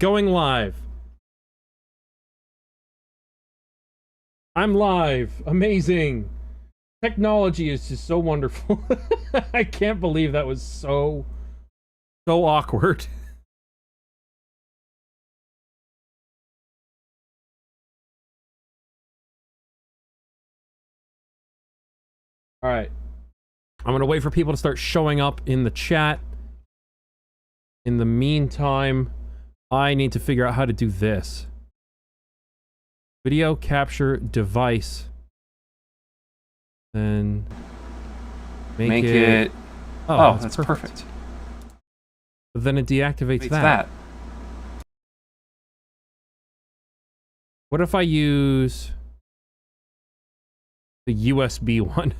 going live. I'm live. Amazing. Technology is just so wonderful. I can't believe that was so awkward. All right. I'm going to wait for people to start showing up in the chat. In the meantime, I need to figure out how to do this. Video capture device. Then make it... Oh, that's perfect. But then it deactivates that. What if I use the USB one?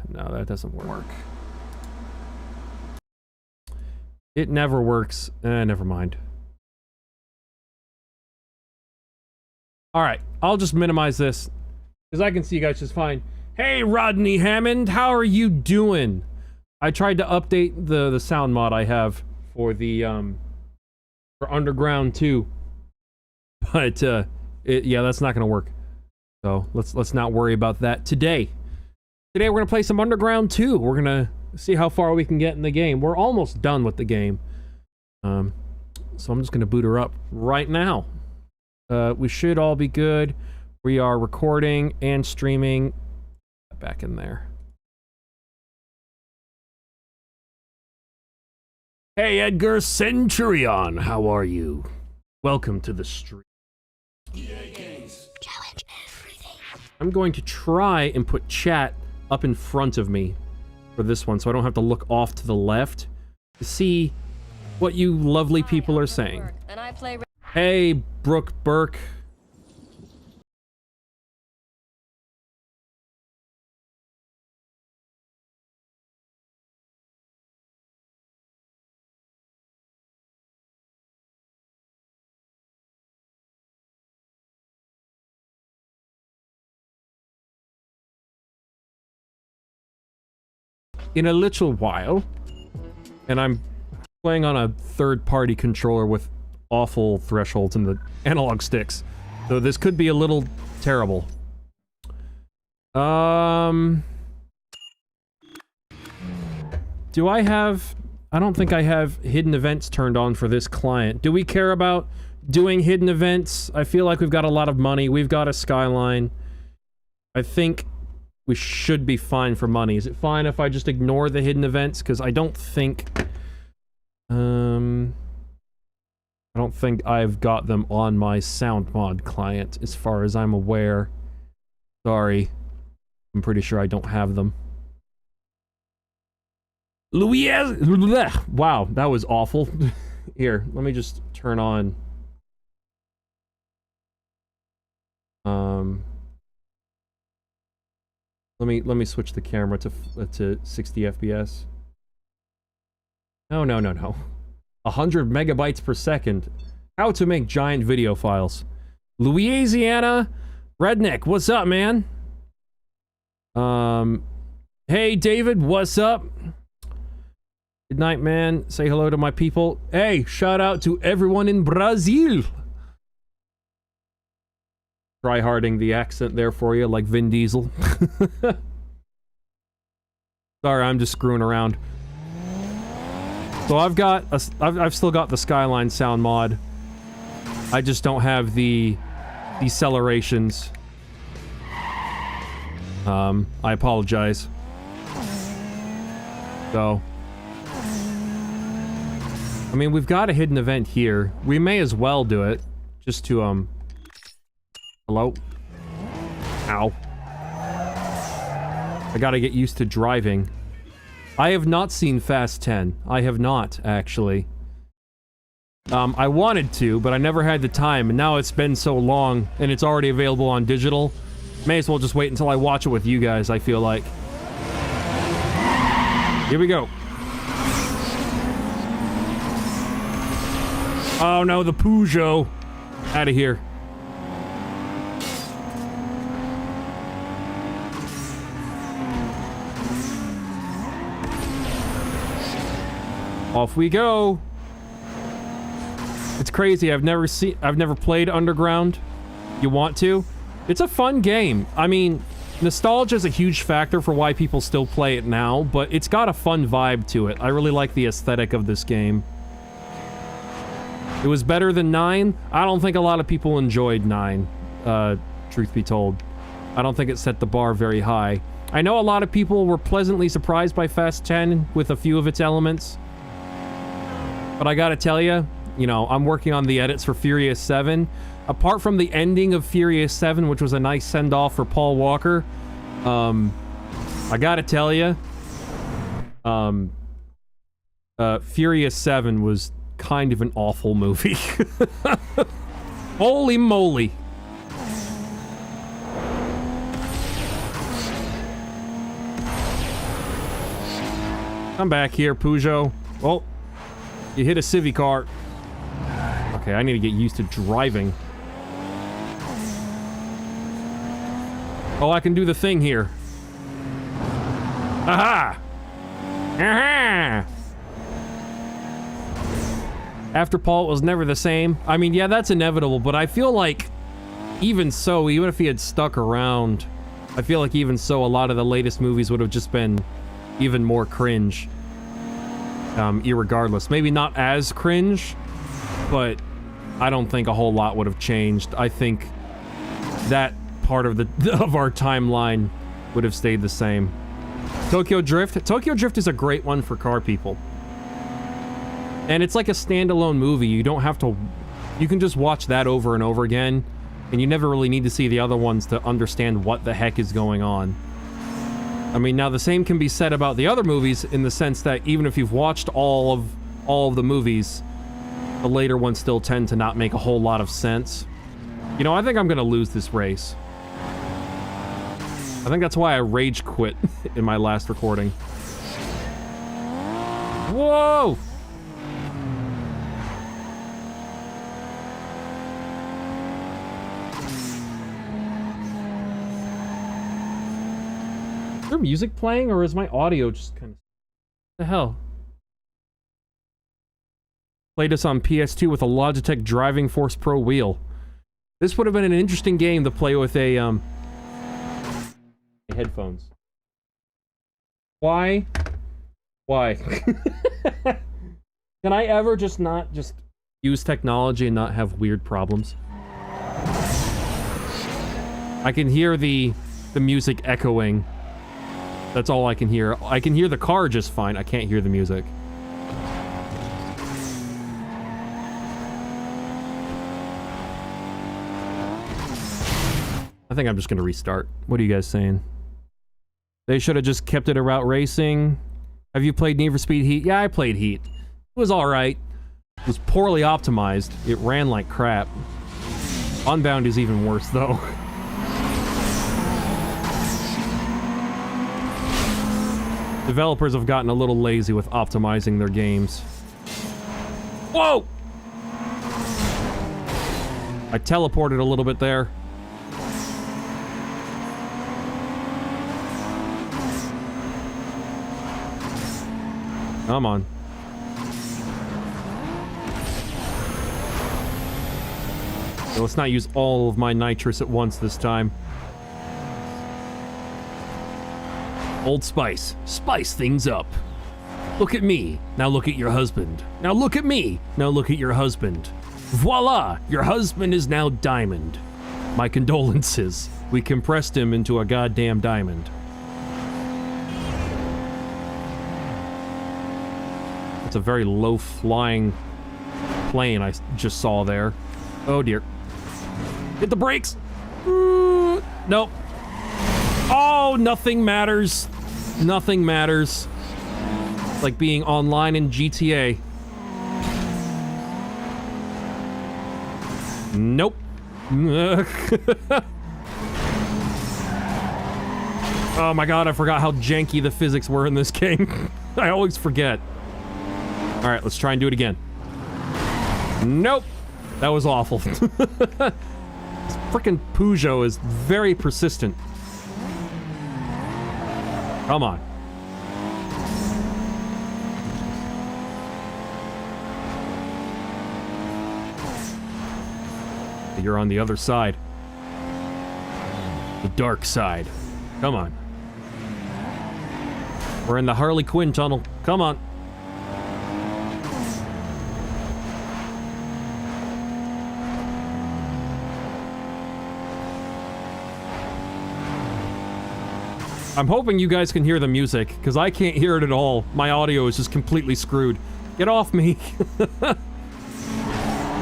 No, that doesn't work. It never works. Never mind. Alright, I'll just minimize this, because I can see you guys just fine. Hey, Rodney Hammond, how are you doing? I tried to update the sound mod I have for the, for Underground 2. But, yeah, that's not gonna work. So, let's not worry about that today. Today we're gonna play some Underground 2. We're gonna see how far we can get in the game. We're almost done with the game. So I'm just gonna boot her up right now. We should all be good. We are recording and streaming. Back in there. Hey, Edgar Centurion, how are you? Welcome to the stream. Challenge everything. I'm going to try and put chat up in front of me for this one, so I don't have to look off to the left to see what you lovely people are saying. And I play... Hey, Brooke Burke. In a little while, and I'm playing on a third-party controller with awful thresholds in the analog sticks, so this could be a little terrible. Do I have... I don't think I have hidden events turned on for this client. Do we care about doing hidden events? I feel like we've got a lot of money. We've got a Skyline. I think we should be fine for money. Is it fine if I just ignore the hidden events? Because I don't think... I don't think I've got them on my sound mod client, as far as I'm aware. Sorry. I'm pretty sure I don't have them. Louise! Wow, that was awful. Here, let me just turn on... Let me switch the camera to 60 FPS. No. 100 megabytes per second. How to make giant video files. Louisiana Redneck, what's up, man? Hey, David, what's up? Good night, man. Say hello to my people. Hey, shout out to everyone in Brazil. Try-harding the accent there for you, like Vin Diesel. Sorry, I'm just screwing around. So I've still got the Skyline sound mod. I just don't have the decelerations. I apologize. So, I mean, we've got a hidden event here. We may as well do it, just to hello? Ow. I gotta get used to driving. I have not seen Fast 10. I have not, actually. I wanted to, but I never had the time, and now it's been so long, and it's already available on digital. May as well just wait until I watch it with you guys, I feel like. Here we go. Oh no, the Peugeot. Out of here. Off we go. It's crazy. I've never played Underground. You want to? It's a fun game. I mean, nostalgia is a huge factor for why people still play it now, but it's got a fun vibe to it. I really like the aesthetic of this game. It was better than 9. I don't think a lot of people enjoyed 9, truth be told. I don't think it set the bar very high. I know a lot of people were pleasantly surprised by Fast 10 with a few of its elements. But I gotta tell you, you know, I'm working on the edits for Furious 7. Apart from the ending of Furious 7, which was a nice send-off for Paul Walker, I gotta tell you, Furious 7 was kind of an awful movie. Holy moly. Come back here, Peugeot. Oh, you hit a Civic car. Okay, I need to get used to driving. Oh, I can do the thing here. Aha! Aha! After Paul, it was never the same. I mean, yeah, that's inevitable, but I feel like even so, even if he had stuck around, I feel like even so, a lot of the latest movies would have just been even more cringe. Irregardless. Maybe not as cringe, but I don't think a whole lot would have changed. I think that part of our timeline would have stayed the same. Tokyo Drift. Tokyo Drift is a great one for car people. And it's like a standalone movie. You don't have to... You can just watch that over and over again, and you never really need to see the other ones to understand what the heck is going on. I mean, now the same can be said about the other movies in the sense that even if you've watched all of the movies, the later ones still tend to not make a whole lot of sense. You know, I think I'm gonna lose this race. I think that's why I rage quit in my last recording. Whoa! Is there music playing, or is my audio just kind of... What the hell? Played this on PS2 with a Logitech Driving Force Pro wheel. This would have been an interesting game to play with a, headphones. Why? Why? Can I ever just not just use technology and not have weird problems? I can hear the music echoing. That's all I can hear. I can hear the car just fine. I can't hear the music. I think I'm just gonna restart. What are you guys saying? They should have just kept it about racing. Have you played Need for Speed Heat? Yeah, I played Heat. It was alright. It was poorly optimized. It ran like crap. Unbound is even worse, though. Developers have gotten a little lazy with optimizing their games. Whoa! I teleported a little bit there. Come on. So let's not use all of my nitrous at once this time. Old Spice. Spice things up. Look at me. Now look at your husband. Now look at me. Now look at your husband. Voila! Your husband is now diamond. My condolences. We compressed him into a goddamn diamond. It's a very low-flying plane I just saw there. Oh dear. Hit the brakes! Nope. Oh, nothing matters. Nothing matters. It's like being online in GTA. Nope. Oh my god, I forgot how janky the physics were in this game. I always forget. Alright, let's try and do it again. Nope. That was awful. This frickin' Peugeot is very persistent. Come on. You're on the other side. The dark side. Come on. We're in the Harley Quinn tunnel. Come on. I'm hoping you guys can hear the music, because I can't hear it at all. My audio is just completely screwed. Get off me.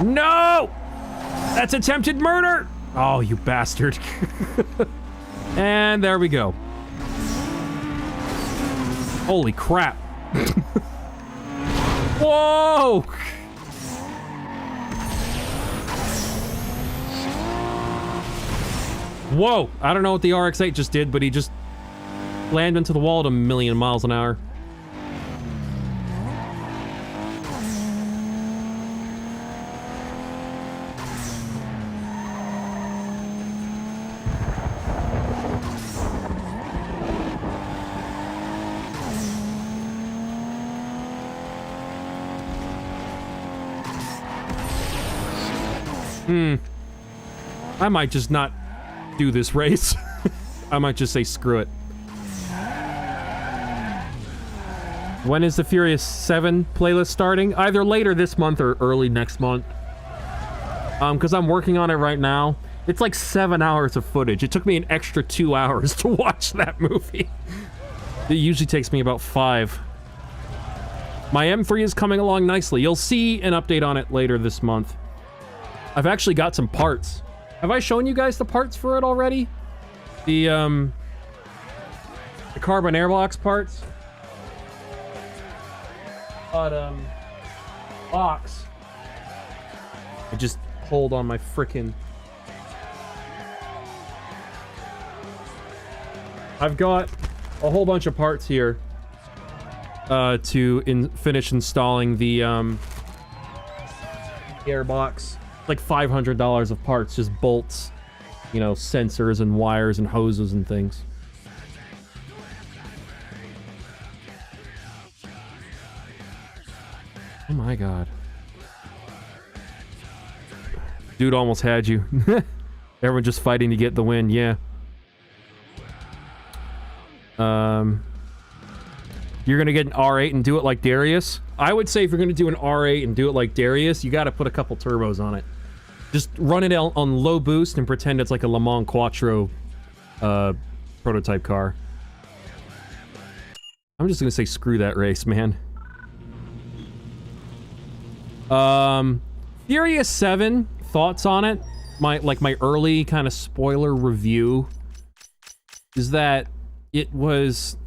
No! That's attempted murder! Oh, you bastard. And there we go. Holy crap. Whoa! Whoa! I don't know what the RX-8 just did, but he just slammed into the wall at 1,000,000 miles an hour. I might just not do this race. I might just say screw it. When is the Furious 7 playlist starting? Either later this month or early next month. Because I'm working on it right now. It's like 7 hours of footage. It took me an extra 2 hours to watch that movie. It usually takes me about 5. My M3 is coming along nicely. You'll see an update on it later this month. I've actually got some parts. Have I shown you guys the parts for it already? The carbon airbox parts? But, box. I just hold on my frickin'... I've got a whole bunch of parts here to finish installing the airbox. Like $500 of parts, just bolts, you know, sensors and wires and hoses and things. Oh my god. Dude almost had you. Everyone just fighting to get the win, yeah. You're gonna get an R8 and do it like Darius? I would say if you're gonna do an R8 and do it like Darius, you gotta put a couple turbos on it. Just run it on low boost and pretend it's like a Le Mans Quattro prototype car. I'm just gonna say screw that race, man. Furious 7, thoughts on it? My early kind of spoiler review is that it wasn't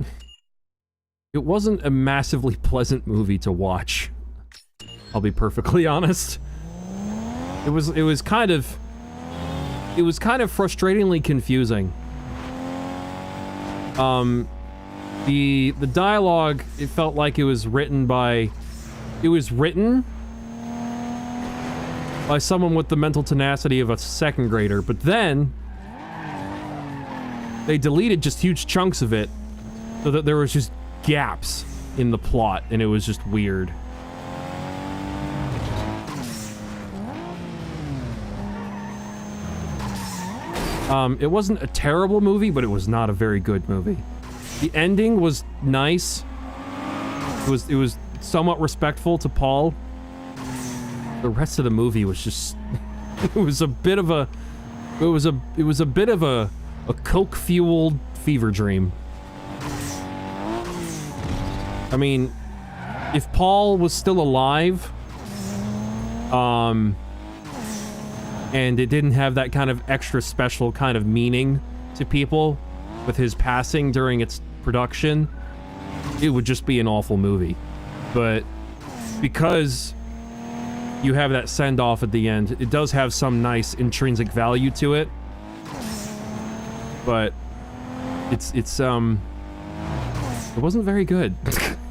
a massively pleasant movie to watch. I'll be perfectly honest. It was kind of frustratingly confusing. The dialogue, it felt like it was written by someone with the mental tenacity of a second grader, but then they deleted just huge chunks of it so that there was just gaps in the plot, and it was just weird. It wasn't a terrible movie, but it was not a very good movie. The ending was nice. It was somewhat respectful to Paul. The rest of the movie was just it was a bit of a coke-fueled fever dream. I mean, if Paul was still alive, and it didn't have that kind of extra special kind of meaning to people with his passing during its production, it would just be an awful movie. But because you have that send-off at the end, it does have some nice intrinsic value to it. But it wasn't very good.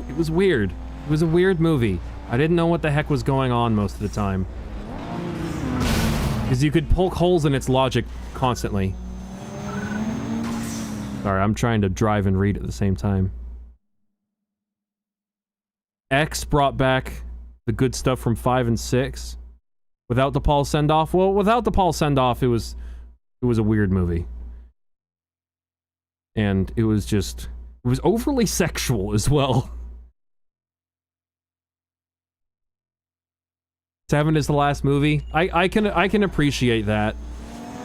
It was weird. It was a weird movie. I didn't know what the heck was going on most of the time. Because you could poke holes in its logic constantly. Sorry, I'm trying to drive and read at the same time. X brought back the good stuff from 5 and 6. Without the Paul send-off? Well, without the Paul send-off, it was a weird movie. And it was overly sexual as well. 7 is the last movie. I can appreciate that.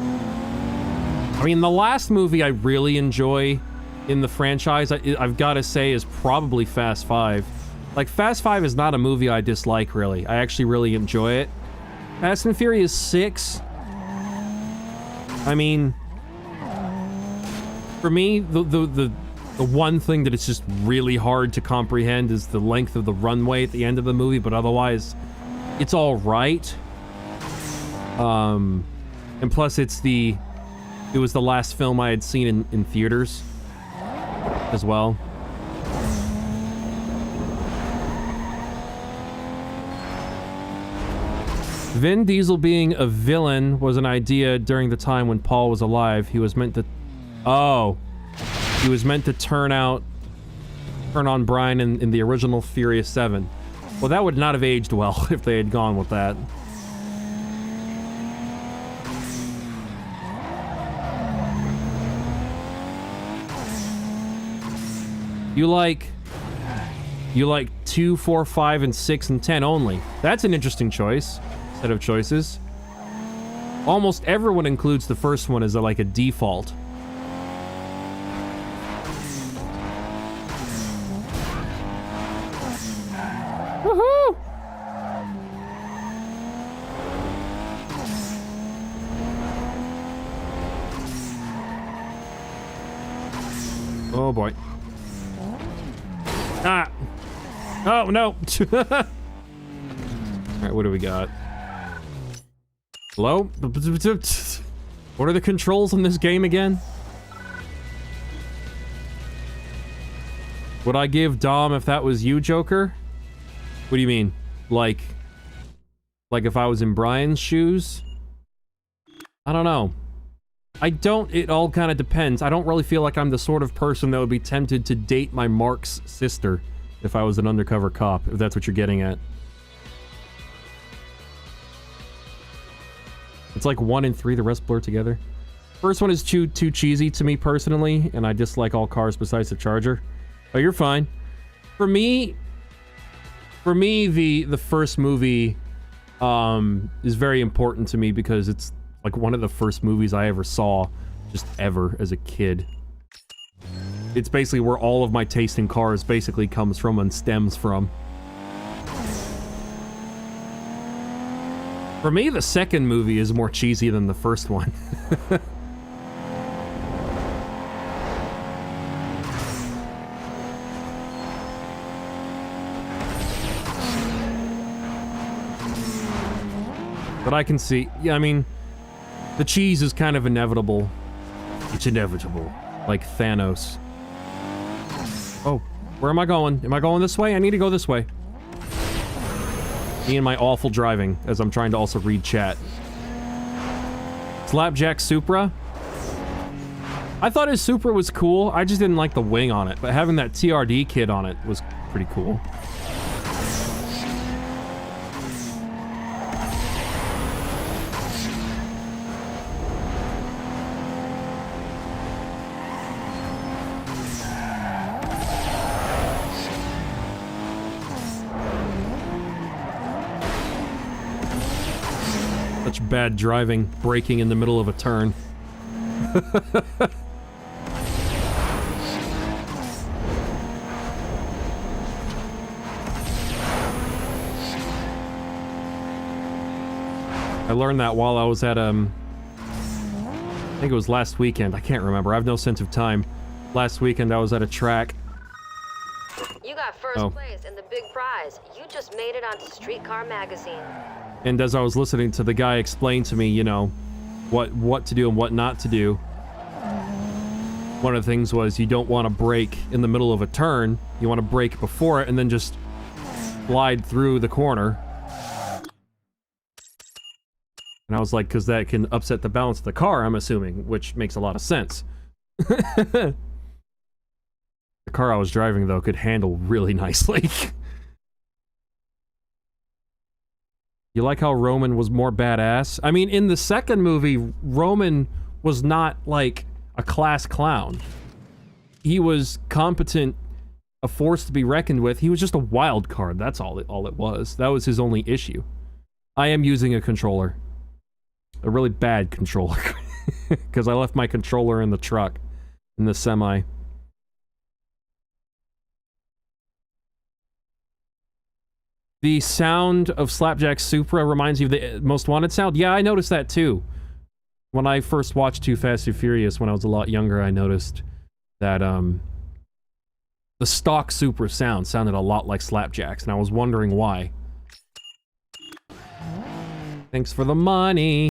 I mean, the last movie I really enjoy in the franchise, I've got to say, is probably Fast 5. Like, Fast 5 is not a movie I dislike, really. I actually really enjoy it. Fast and Furious 6... I mean... For me, the one thing that it's just really hard to comprehend is the length of the runway at the end of the movie, but otherwise, it's all right. And plus, it was the last film I had seen in theaters as well. Vin Diesel being a villain was an idea during the time when Paul was alive. He was meant to... Oh. He was meant to turn on Brian in the original Furious 7. Well, that would not have aged well if they had gone with that. You like 2, 4, 5, and 6, and 10 only. That's an interesting choice. Set of choices. Almost everyone includes the first one as like a default. Woohoo! Oh boy. Ah! Oh no! Alright, what do we got? Hello? What are the controls in this game again? Would I give Dom if that was you, Joker? What do you mean? Like if I was in Brian's shoes? I don't know. It all kind of depends. I don't really feel like I'm the sort of person that would be tempted to date my Mark's sister if I was an undercover cop, if that's what you're getting at. It's like 1 and 3, the rest blur together. First one is too cheesy to me personally, and I dislike all cars besides the Charger. Oh, you're fine. For me, the first movie is very important to me because it's like one of the first movies I ever saw, just ever, as a kid. It's basically where all of my taste in cars basically comes from and stems from. For me, the second movie is more cheesy than the first one. But I can see, yeah, I mean, the cheese is kind of inevitable. It's inevitable. Like Thanos. Oh, where am I going? Am I going this way? I need to go this way. Me and my awful driving, as I'm trying to also read chat. Slapjack Supra? I thought his Supra was cool, I just didn't like the wing on it, but having that TRD kit on it was pretty cool. Such bad driving, braking in the middle of a turn. I learned that while I was at, I think it was last weekend. I can't remember. I have no sense of time. Last weekend I was at a track. You got first place in the big prize. You just made it onto Streetcar Magazine. And as I was listening to the guy explain to me, you know, what to do and what not to do, one of the things was you don't want to brake in the middle of a turn. You want to brake before it and then just glide through the corner. And I was like, because that can upset the balance of the car, I'm assuming, which makes a lot of sense. The car I was driving, though, could handle really nicely. You like how Roman was more badass? I mean, in the second movie, Roman was not like a class clown. He was competent, a force to be reckoned with. He was just a wild card. That's all it was. That was his only issue. I am using a controller. A really bad controller. Because I left my controller in the truck. In the semi. The sound of Slapjack Supra reminds you of the Most Wanted sound? Yeah, I noticed that too. When I first watched Too Fast and Furious when I was a lot younger, I noticed that, the stock Supra sound sounded a lot like Slapjack's, and I was wondering why. Thanks for the money.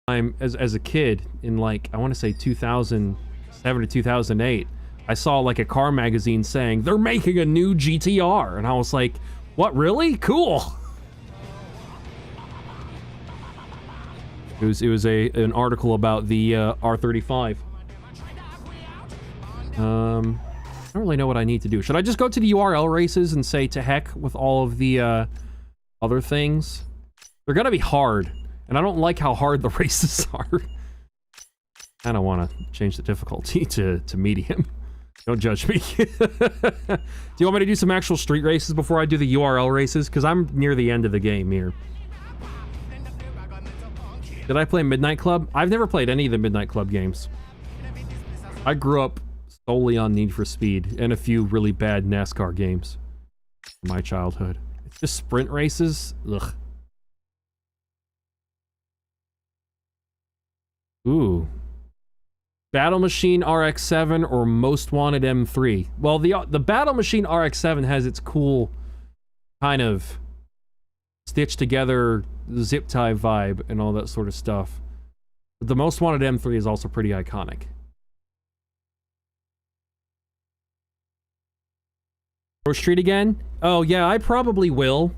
As a kid in like I want to say 2007 to 2008, I saw like a car magazine saying they're making a new GTR, and I was like, what, really? Cool. It was an article about the R35. I don't really know what I need to do. Should I just go to the URL races and say to heck with all of the other things? They're gonna be hard. And I don't like how hard the races are. I don't want to change the difficulty to medium. Don't judge me. Do you want me to do some actual street races before I do the URL races? Because I'm near the end of the game here. Did I play Midnight Club? I've never played any of the Midnight Club games. I grew up solely on Need for Speed and a few really bad NASCAR games from my childhood. It's just sprint races? Ugh. Ooh. Battle Machine RX-7 or Most Wanted M3? Well, the Battle Machine RX-7 has its cool kind of stitched together zip tie vibe and all that sort of stuff. But the Most Wanted M3 is also pretty iconic. Pro Street again? Oh yeah, I probably will.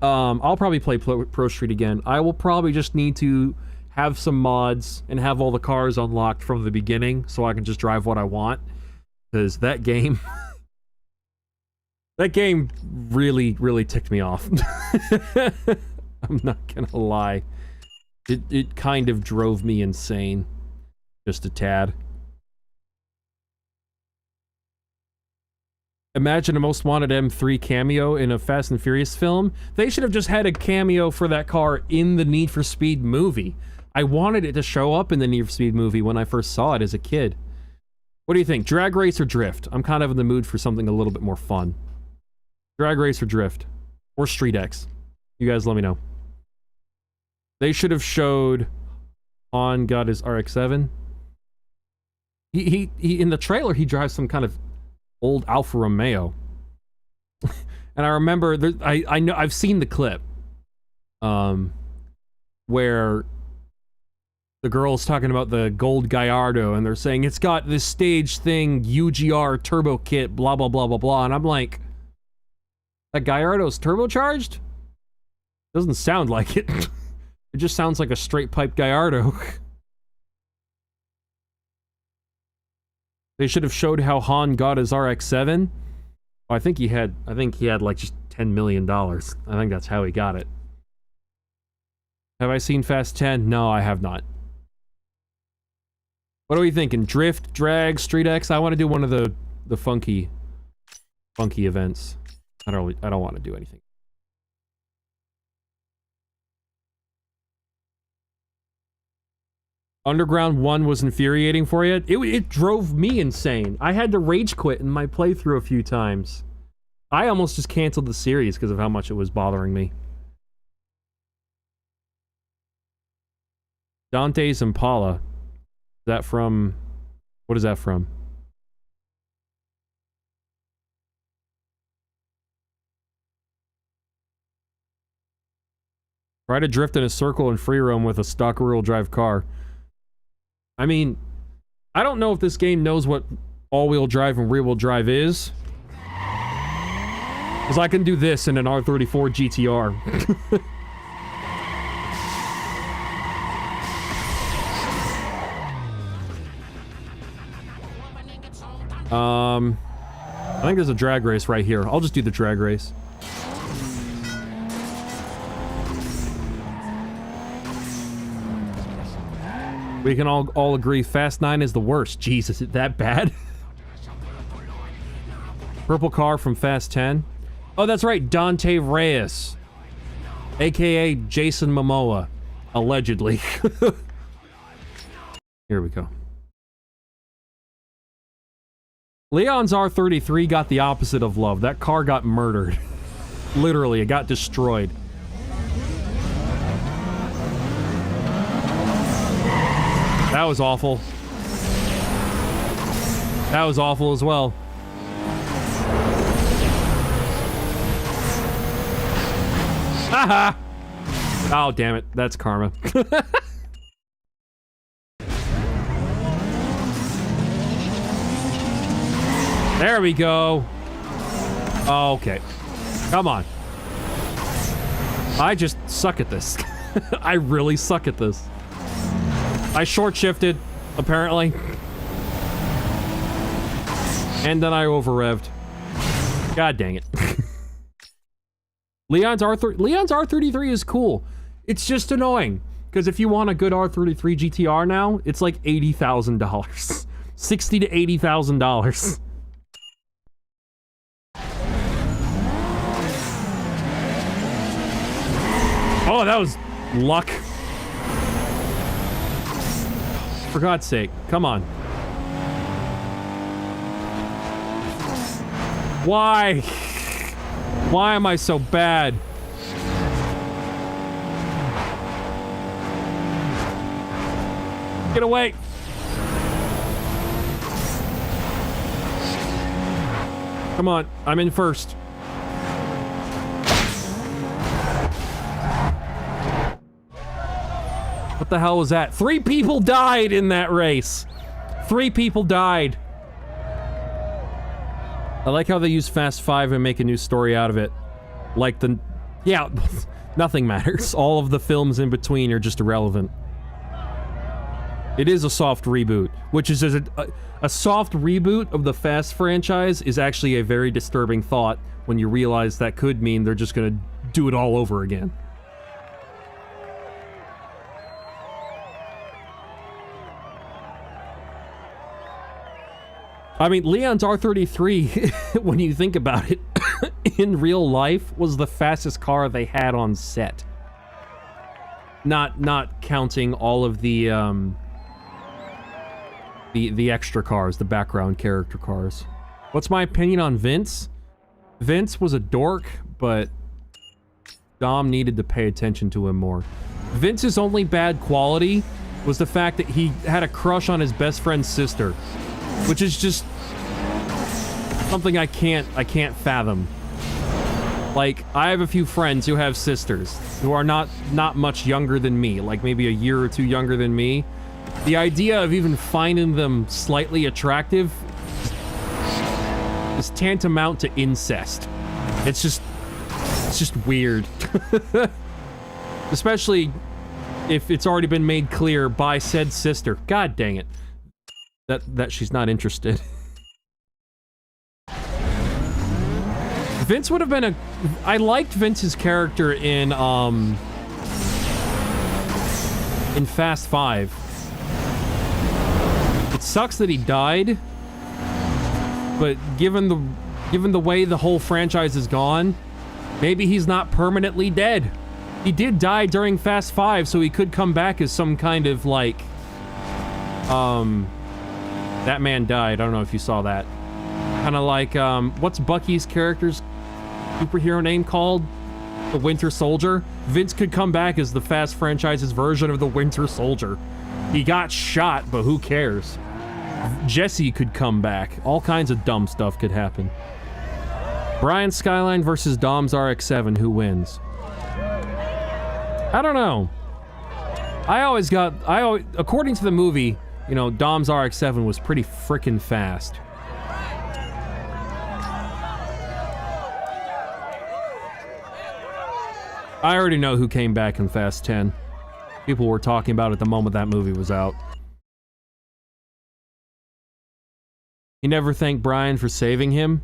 I'll probably play Pro Street again. I will probably just need to have some mods and have all the cars unlocked from the beginning so I can just drive what I want. Because that game... that game really, really ticked me off. I'm not gonna lie. It kind of drove me insane. Just a tad. Imagine a Most Wanted M3 cameo in a Fast and Furious film. They should have just had a cameo for that car in the Need for Speed movie. I wanted it to show up in the Need for Speed movie when I first saw it as a kid. What do you think? Drag race or drift? I'm kind of in the mood for something a little bit more fun. Drag race or drift? Or Street X? You guys let me know. They should have showed Han got his RX-7. He in the trailer, he drives some kind of old Alfa Romeo. And I remember, I know, I've seen the clip. Where the girl's talking about the gold Gallardo, and they're saying it's got this stage thing, UGR turbo kit, blah, blah, blah, blah, blah. And I'm like, that Gallardo's turbocharged? Doesn't sound like it. It just sounds like a straight pipe Gallardo. They should have showed how Han got his RX-7. Oh, I think he had like just $10 million. I think that's how he got it. Have I seen Fast 10? No, I have not. What are we thinking? Drift, drag, Street X? I want to do one of the funky events. I don't want to do anything. Underground 1 was infuriating for you? It drove me insane. I had to rage quit in my playthrough a few times. I almost just canceled the series because of how much it was bothering me. Dante's Impala. Is that from... What is that from? Try to drift in a circle in free roam with a stock rear-wheel drive car. I mean, I don't know if this game knows what all-wheel drive and rear-wheel drive is. Because I can do this in an R34 GTR. I think there's a drag race right here. I'll just do the drag race. We can all agree Fast 9 is the worst. Jeez, is it that bad? Purple car from Fast 10. Oh, that's right, Dante Reyes. AKA Jason Momoa. Allegedly. Here we go. Leon's R33 got the opposite of love. That car got murdered. Literally, it got destroyed. That was awful. That was awful as well. Haha! Oh, damn it. That's karma. There we go. Okay. Come on. I just suck at this. I really suck at this. I short-shifted, apparently. And then I over-revved. God dang it. Leon's R33 is cool. It's just annoying. Because if you want a good R33 GTR now, it's like $80,000. $60,000 to $80,000. Oh, that was luck. For God's sake, come on. Why? Why am I so bad? Get away. Come on, I'm in first. What the hell was that? 3 people died in that race. 3 people died. I like how they use Fast 5 and make a new story out of it. Like the... Yeah, nothing matters. All of the films in between are just irrelevant. It is a soft reboot, which is a soft reboot of the Fast franchise is actually a very disturbing thought when you realize that could mean they're just gonna do it all over again. I mean, Leon's R33, when you think about it, in real life, was the fastest car they had on set. Not counting all of the extra cars, the background character cars. What's my opinion on Vince? Vince was a dork, but Dom needed to pay attention to him more. Vince's only bad quality was the fact that he had a crush on his best friend's sister. Which is just something I can't fathom. Like, I have a few friends who have sisters who are not much younger than me, like maybe a year or two younger than me. The idea of even finding them slightly attractive is tantamount to incest. It's just weird. Especially if it's already been made clear by said sister. God dang it. That she's not interested. Vince would have been I liked Vince's character in Fast 5. It sucks that he died, but given the way the whole franchise is gone, maybe he's not permanently dead. He did die during Fast 5, so he could come back as some kind of, like, that man died. I don't know if you saw that. Kind of like, what's Bucky's character's superhero name called? The Winter Soldier? Vince could come back as the Fast franchise's version of the Winter Soldier. He got shot, but who cares? Jesse could come back. All kinds of dumb stuff could happen. Brian's Skyline versus Dom's RX-7. Who wins? I don't know. According to the movie, you know, Dom's RX-7 was pretty frickin' fast. I already know who came back in Fast 10. People were talking about it the moment that movie was out. You never thanked Brian for saving him?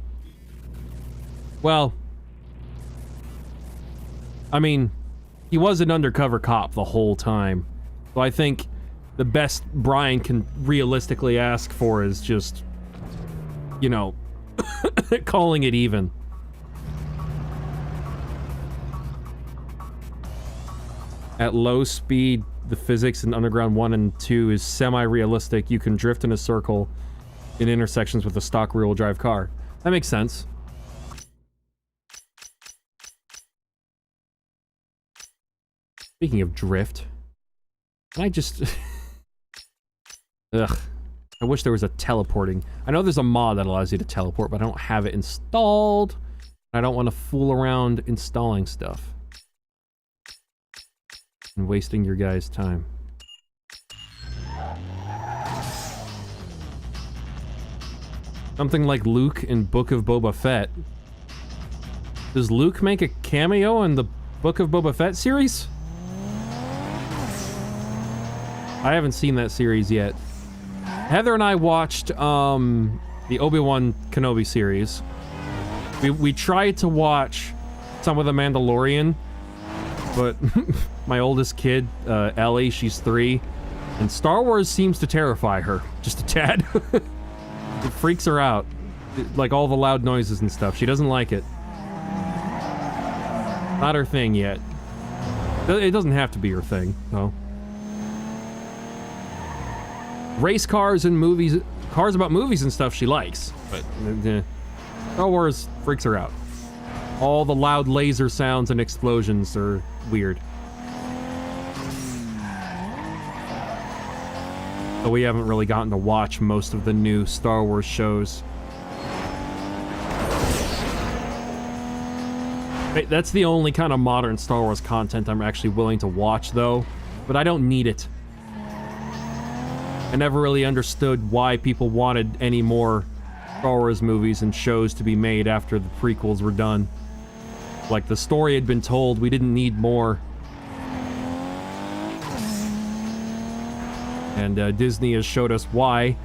Well, I mean, he was an undercover cop the whole time. So I think the best Brian can realistically ask for is just, you know, calling it even. At low speed, the physics in Underground 1 and 2 is semi-realistic. You can drift in a circle in intersections with a stock rear-wheel drive car. That makes sense. Speaking of drift, can I just... Ugh. I wish there was a teleporting... I know there's a mod that allows you to teleport, but I don't have it installed. I don't want to fool around installing stuff. And wasting your guys' time. Something like Luke in Book of Boba Fett. Does Luke make a cameo in the Book of Boba Fett series? I haven't seen that series yet. Heather and I watched the Obi-Wan Kenobi series. We tried to watch some of The Mandalorian, but my oldest kid, Ellie, she's 3, and Star Wars seems to terrify her, just a tad. It freaks her out. Like all the loud noises and stuff. She doesn't like it. Not her thing yet. It doesn't have to be her thing, though. Race cars and movies, cars about movies and stuff she likes, but Star Wars freaks her out. All the loud laser sounds and explosions are weird. So we haven't really gotten to watch most of the new Star Wars shows. That's the only kind of modern Star Wars content I'm actually willing to watch, though. But I don't need it. I never really understood why people wanted any more Star Wars movies and shows to be made after the prequels were done. Like, the story had been told, we didn't need more. And Disney has showed us why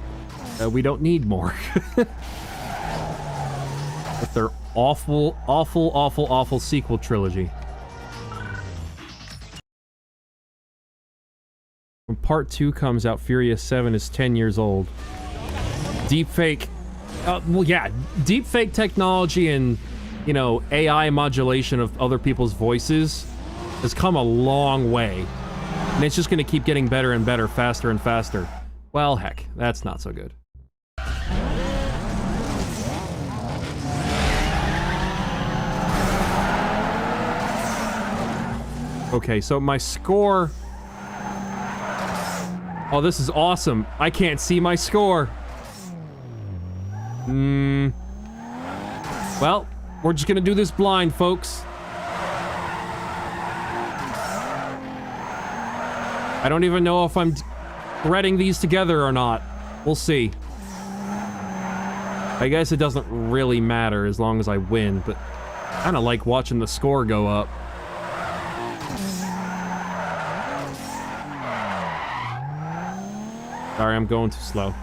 we don't need more. With their awful, awful, awful, awful sequel trilogy. When Part 2 comes out, Furious 7 is 10 years old. Deepfake... well, yeah, deepfake technology and, you know, AI modulation of other people's voices has come a long way. And it's just gonna keep getting better and better, faster and faster. Well, heck, that's not so good. Okay, so my score... Oh, this is awesome. I can't see my score. Well, We're just gonna do this blind, folks. I don't even know if I'm threading these together or not. We'll see. I guess it doesn't really matter as long as I win, but I kind of like watching the score go up. Sorry, I'm going too slow.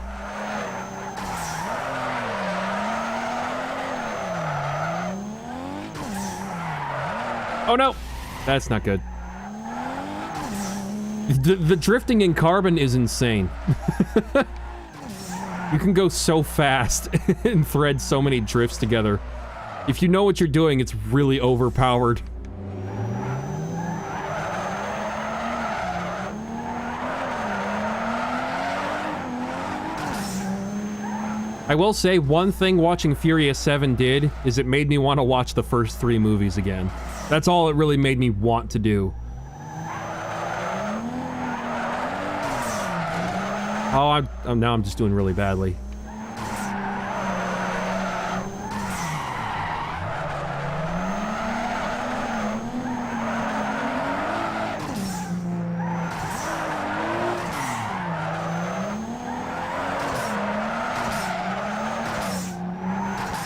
Oh no! That's not good. The drifting in Carbon is insane. You can go so fast and thread so many drifts together. If you know what you're doing, it's really overpowered. I will say, one thing watching Furious 7 did is it made me want to watch the first 3 movies again. That's all it really made me want to do. Oh, now I'm just doing really badly.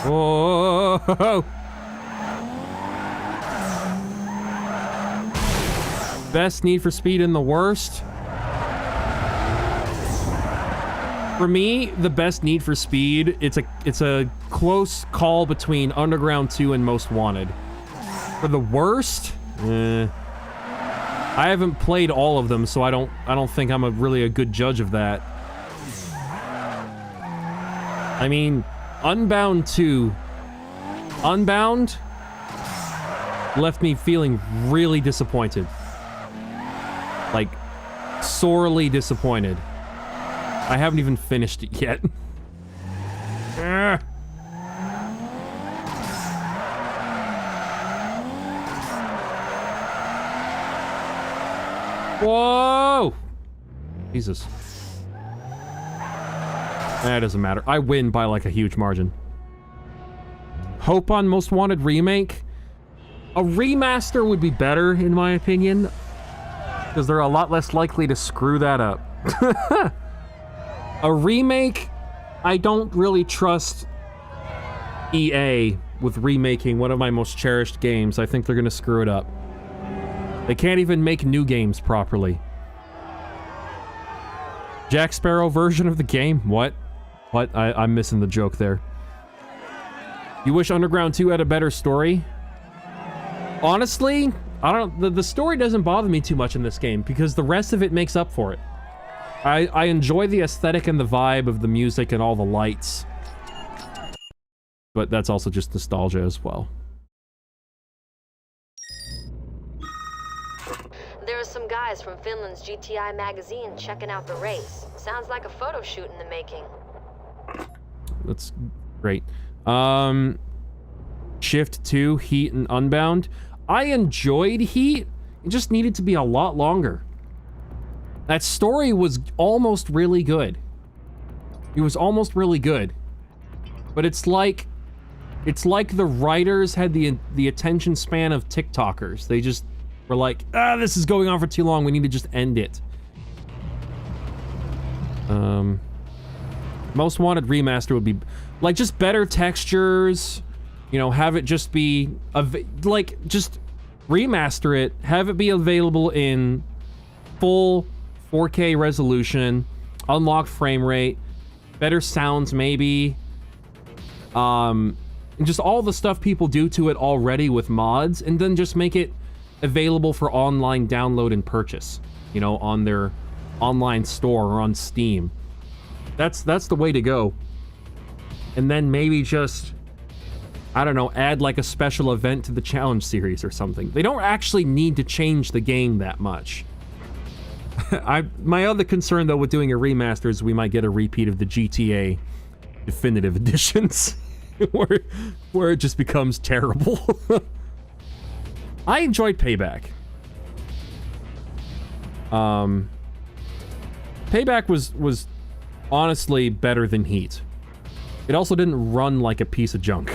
Whoa! Best Need for Speed and the worst? For me, the best Need for Speed, it's a close call between Underground 2 and Most Wanted. For the worst, I haven't played all of them, so I don't think I'm really a good judge of that. I mean, Unbound 2. Unbound left me feeling really disappointed. Like, sorely disappointed. I haven't even finished it yet. Whoa! Jesus. That doesn't matter. I win by like a huge margin. Hope on Most Wanted Remake? A remaster would be better, in my opinion, because they're a lot less likely to screw that up. A remake, I don't really trust EA with remaking one of my most cherished games. I think they're gonna screw it up. They can't even make new games properly. Jack Sparrow version of the game? What? What? I'm missing the joke there. You wish Underground 2 had a better story? Honestly, I don't... The story doesn't bother me too much in this game, because the rest of it makes up for it. I enjoy the aesthetic and the vibe of the music and all the lights. But that's also just nostalgia as well. There are some guys from Finland's GTI magazine checking out the race. Sounds like a photo shoot in the making. That's great. Shift 2, Heat, and Unbound. I enjoyed Heat. It just needed to be a lot longer. That story was almost really good. It was almost really good. But it's like the writers had the attention span of TikTokers. They just were like, this is going on for too long. We need to just end it. Most Wanted Remaster would be like just better textures. You know, have it just be like just remaster it. Have it be available in full 4K resolution, unlocked frame rate, better sounds maybe, and just all the stuff people do to it already with mods, and then just make it available for online download and purchase, you know, on their online store or on Steam. That's the way to go. And then maybe just, I don't know, add like a special event to the challenge series or something. They don't actually need to change the game that much. My other concern, though, with doing a remaster is we might get a repeat of the GTA Definitive Editions, where it just becomes terrible. I enjoyed Payback. Payback was honestly better than Heat. It also didn't run like a piece of junk.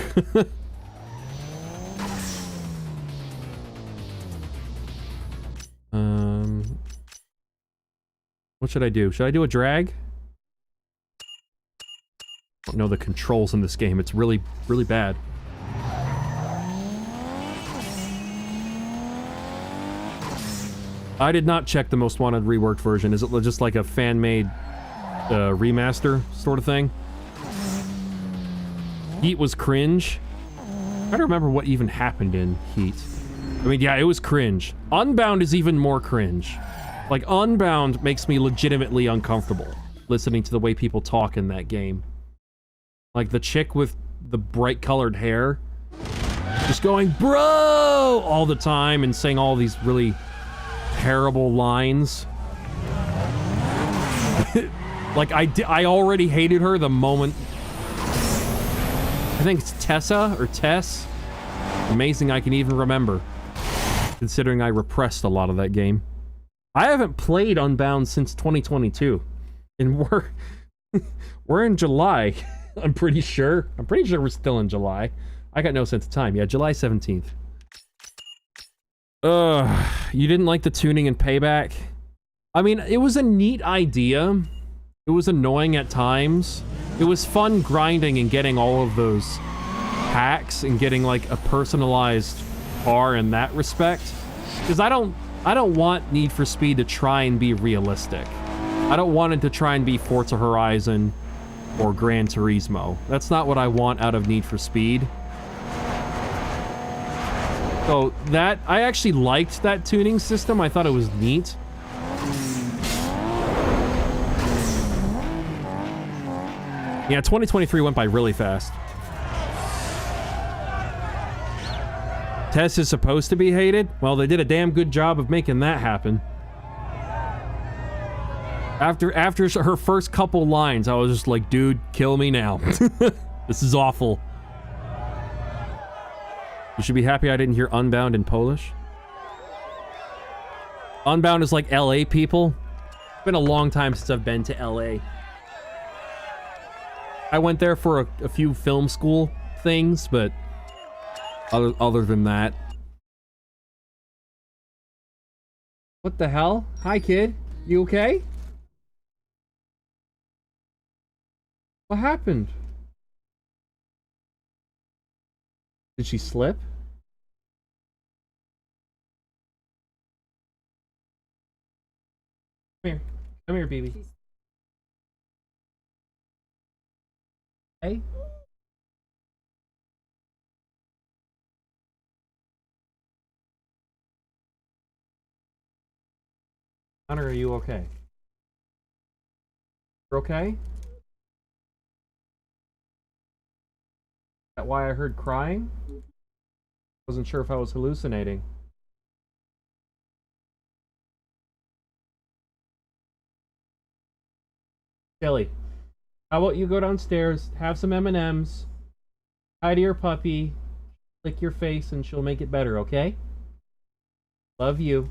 What should I do? Should I do a drag? I don't know the controls in this game. It's really, really bad. I did not check the Most Wanted reworked version. Is it just like a fan-made remaster sort of thing? Heat was cringe. I don't remember what even happened in Heat. I mean, yeah, it was cringe. Unbound is even more cringe. Like, Unbound makes me legitimately uncomfortable listening to the way people talk in that game. Like, the chick with the bright-colored hair just going, bro, all the time and saying all these really terrible lines. Like, I already hated her the moment... I think it's Tessa or Tess. Amazing I can even remember, considering I repressed a lot of that game. I haven't played Unbound since 2022, and we're in July. I'm pretty sure we're still in July. I got no sense of time. Yeah, July 17th. You didn't like the tuning in Payback? I mean, it was a neat idea. It was annoying at times. It was fun grinding and getting all of those hacks and getting like a personalized car in that respect. Because I don't want Need for Speed to try and be realistic. I don't want it to try and be Forza Horizon or Gran Turismo. That's not what I want out of Need for Speed. So that, I actually liked that tuning system. I thought it was neat. Yeah, 2023 went by really fast. Tess is supposed to be hated? Well, they did a damn good job of making that happen. After her first couple lines, I was just like, dude, kill me now. This is awful. You should be happy I didn't hear Unbound in Polish. Unbound is like LA people. It's been a long time since I've been to LA. I went there for a few film school things, but other than that. What the hell? Hi, kid. You okay? What happened? Did she slip? Come here. Come here, baby. Hey? Hunter, are you okay? You're okay? Is that why I heard crying? Wasn't sure if I was hallucinating. Kelly, how about you go downstairs, have some M&Ms, hi to your puppy, lick your face, and she'll make it better, okay? Love you.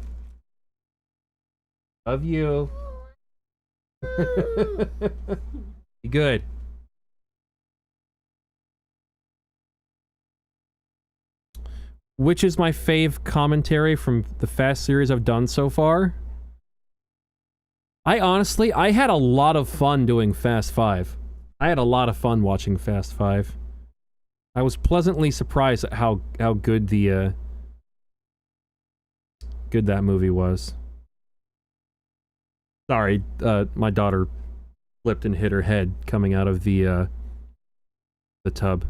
Love you. Be good. Which is my fave commentary from the Fast series I've done so far? I had a lot of fun doing Fast 5. I had a lot of fun watching Fast 5. I was pleasantly surprised at how good the good that movie was. Sorry, my daughter flipped and hit her head coming out of the tub.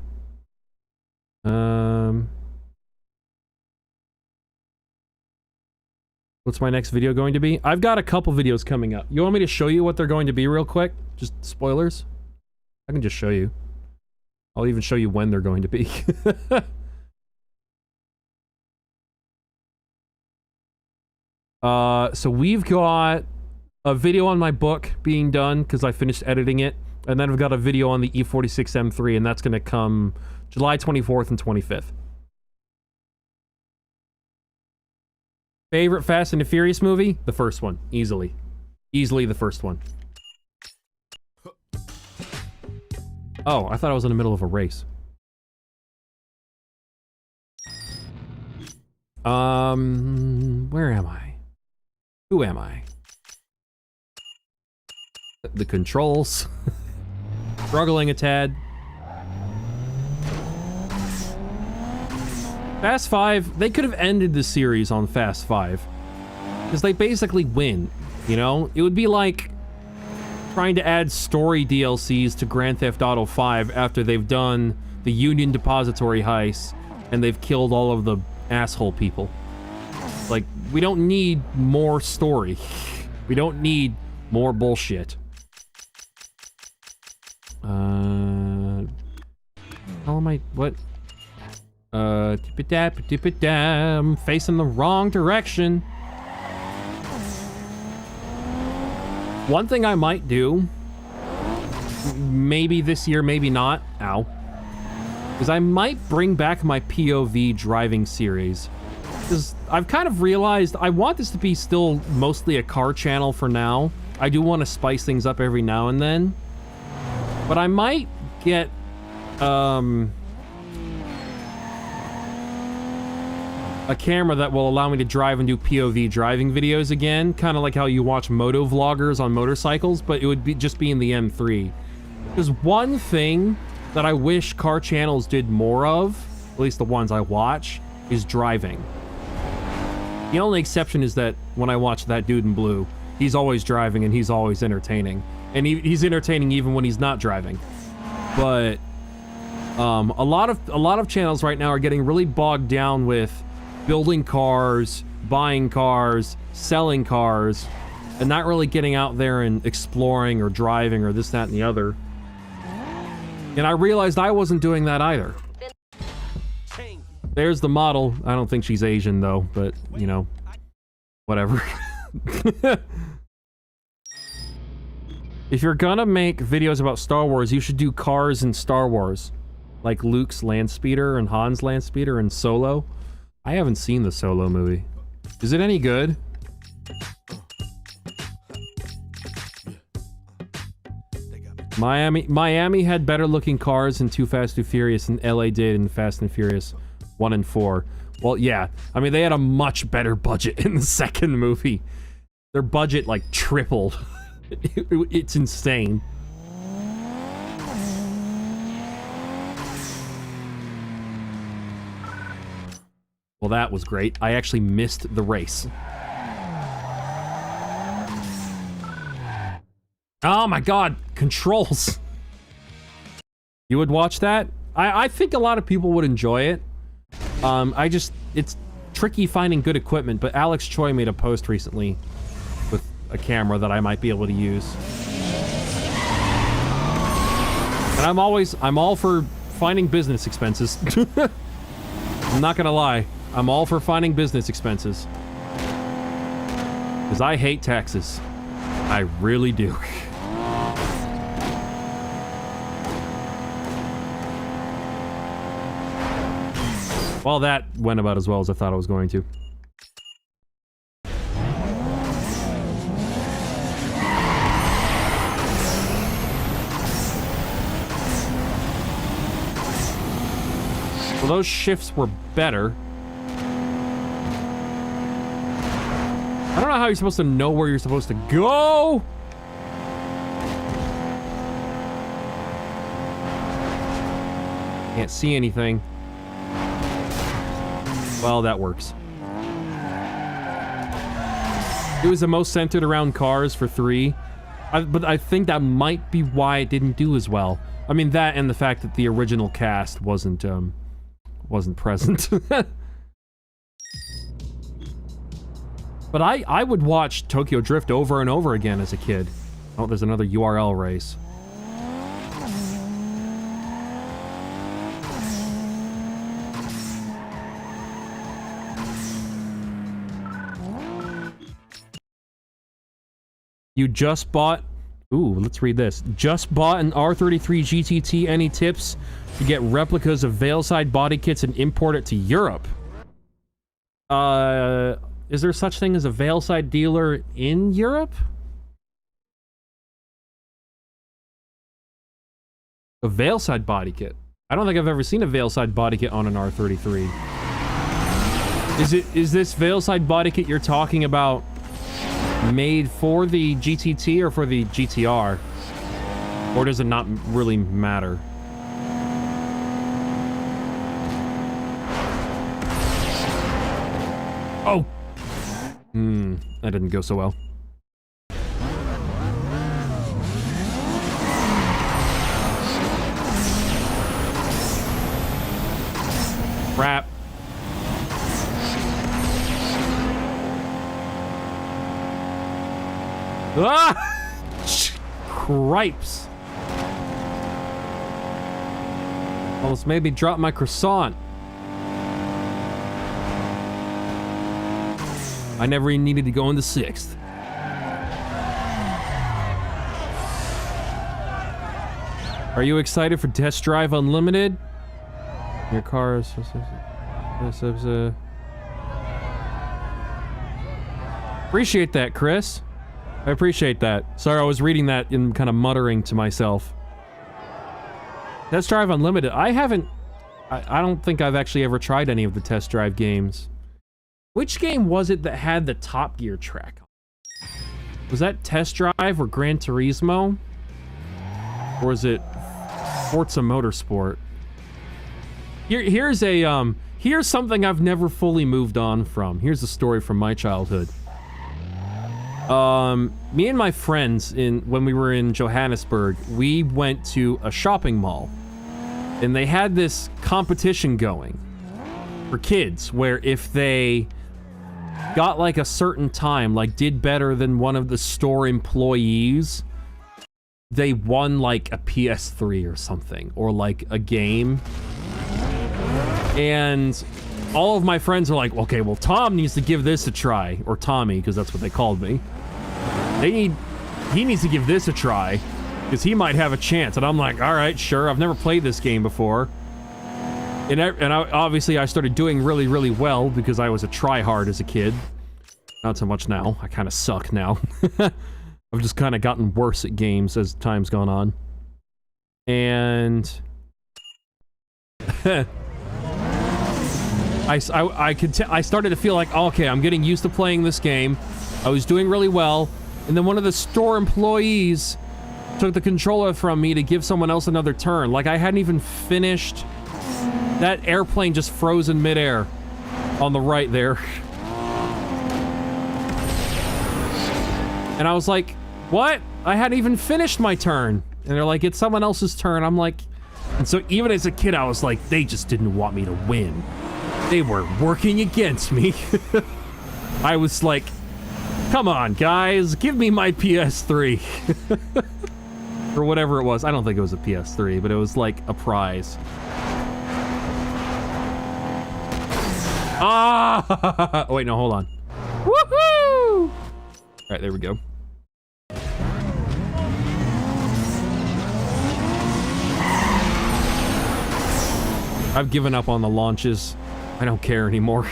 What's my next video going to be? I've got a couple videos coming up. You want me to show you what they're going to be real quick? Just spoilers? I can just show you. I'll even show you when they're going to be. So we've got a video on my book being done because I finished editing it. And then I've got a video on the E46 M3 and that's going to come July 24th and 25th. Favorite Fast and the Furious movie? The first one. Easily. Easily the first one. Oh, I thought I was in the middle of a race. Where am I? Who am I? The controls. Struggling a tad. Fast 5, they could have ended the series on Fast 5. Because they basically win, you know? It would be like trying to add story DLCs to Grand Theft Auto 5 after they've done the Union Depository heist and they've killed all of the asshole people. Like, we don't need more story. We don't need more bullshit. How am I? What? I'm facing the wrong direction. One thing I might do, maybe this year, maybe not, ow, is I might bring back my POV driving series. Because I've kind of realized I want this to be still mostly a car channel for now. I do want to spice things up every now and then. But I might get, a camera that will allow me to drive and do POV driving videos again, kind of like how you watch moto vloggers on motorcycles, but it would be just be in the M3. Because one thing that I wish car channels did more of, at least the ones I watch, is driving. The only exception is that when I watch That Dude in Blue, he's always driving and he's always entertaining. And he's entertaining even when he's not driving. But a lot of channels right now are getting really bogged down with building cars, buying cars, selling cars, and not really getting out there and exploring or driving or this, that, and the other. And I realized I wasn't doing that either. There's the model. I don't think she's Asian though, but you know, whatever. If you're gonna make videos about Star Wars, you should do cars in Star Wars. Like Luke's Landspeeder and Han's Landspeeder and Solo. I haven't seen the Solo movie. Is it any good? Miami had better looking cars in Too Fast, Too Furious than LA did in Fast and Furious 1 and 4. Well, yeah. I mean, they had a much better budget in the second movie. Their budget, like, tripled. It's insane. Well, that was great. I actually missed the race. Oh my god, controls. You would watch that? I think a lot of people would enjoy it. It's tricky finding good equipment, but Alex Choi made a post recently with a camera that I might be able to use. And I'm all for finding business expenses. I'm not gonna lie. I'm all for finding business expenses. Because I hate taxes. I really do. Well, that went about as well as I thought it was going to. Well, those shifts were better. I don't know how you're supposed to know where you're supposed to go. Can't see anything. Well, that works. It was the most centered around cars for 3. But I think that might be why it didn't do as well. I mean, that and the fact that the original cast wasn't present. But I would watch Tokyo Drift over and over again as a kid. Oh, there's another URL race. You just bought... Ooh, let's read this. Just bought an R33 GTT. Any tips to get replicas of Veilside body kits and import it to Europe? Is there such thing as a Veilside dealer in Europe? A Veilside body kit? I don't think I've ever seen a Veilside body kit on an R33. Is this Veilside body kit you're talking about made for the GTT or for the GTR? Or does it not really matter? Oh! That didn't go so well. Crap. Ah! Cripes. Almost made me drop my croissant. I never even needed to go into 6th. Are you excited for Test Drive Unlimited? Your car is... Appreciate that, Chris. I appreciate that. Sorry, I was reading that and kind of muttering to myself. Test Drive Unlimited. I haven't... I don't think I've actually ever tried any of the Test Drive games. Which game was it that had the Top Gear track? Was that Test Drive or Gran Turismo? Or is it Forza Motorsport? Here's something I've never fully moved on from. Here's a story from my childhood. Me and my friends, when we were in Johannesburg, we went to a shopping mall. And they had this competition going for kids, where if they got like a certain time, like did better than one of the store employees, they won like a PS3 or something, or like a game. And all of my friends are like, okay, well, Tom needs to give this a try, or Tommy, because that's what they called me. He needs to give this a try, because he might have a chance. And I'm like, all right, sure, I've never played this game before. And obviously I started doing really, really well, because I was a tryhard as a kid. Not so much now. I kind of suck now. I've just kind of gotten worse at games as time's gone on. And... I started to feel like, oh, okay, I'm getting used to playing this game. I was doing really well. And then one of the store employees took the controller from me to give someone else another turn. Like, I hadn't even finished. That airplane just froze in midair on the right there. And I was like, what? I hadn't even finished my turn. And they're like, it's someone else's turn. I'm like... And so even as a kid, I was like, they just didn't want me to win. They were working against me. I was like, come on, guys, give me my PS3. Or whatever it was. I don't think it was a PS3, but it was like a prize. Ah! Oh, wait, no, hold on. Woohoo! Alright, there we go. I've given up on the launches. I don't care anymore.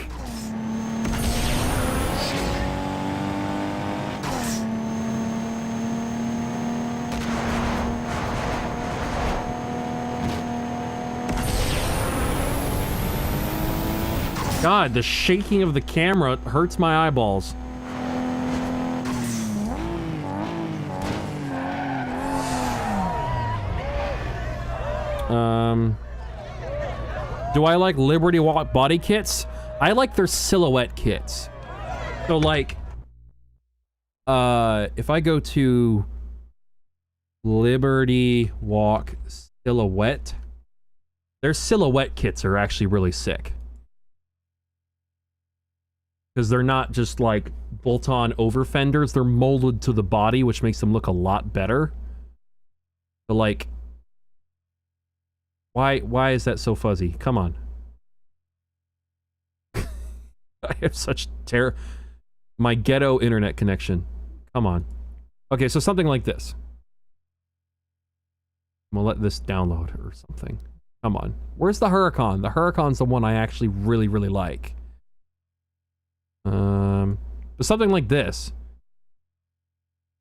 God, the shaking of the camera hurts my eyeballs. Do I like Liberty Walk body kits? I like their silhouette kits. So like, if I go to Liberty Walk silhouette, their silhouette kits are actually really sick. Because they're not just like bolt-on over fenders, they're molded to the body, which makes them look a lot better. But like, why is that so fuzzy? Come on. I have such my ghetto internet connection. Come on. Okay, so something like this. I'm gonna let this download or something. Come on. Where's the Huracan? The Huracan's the one I actually really, really like. But something like this.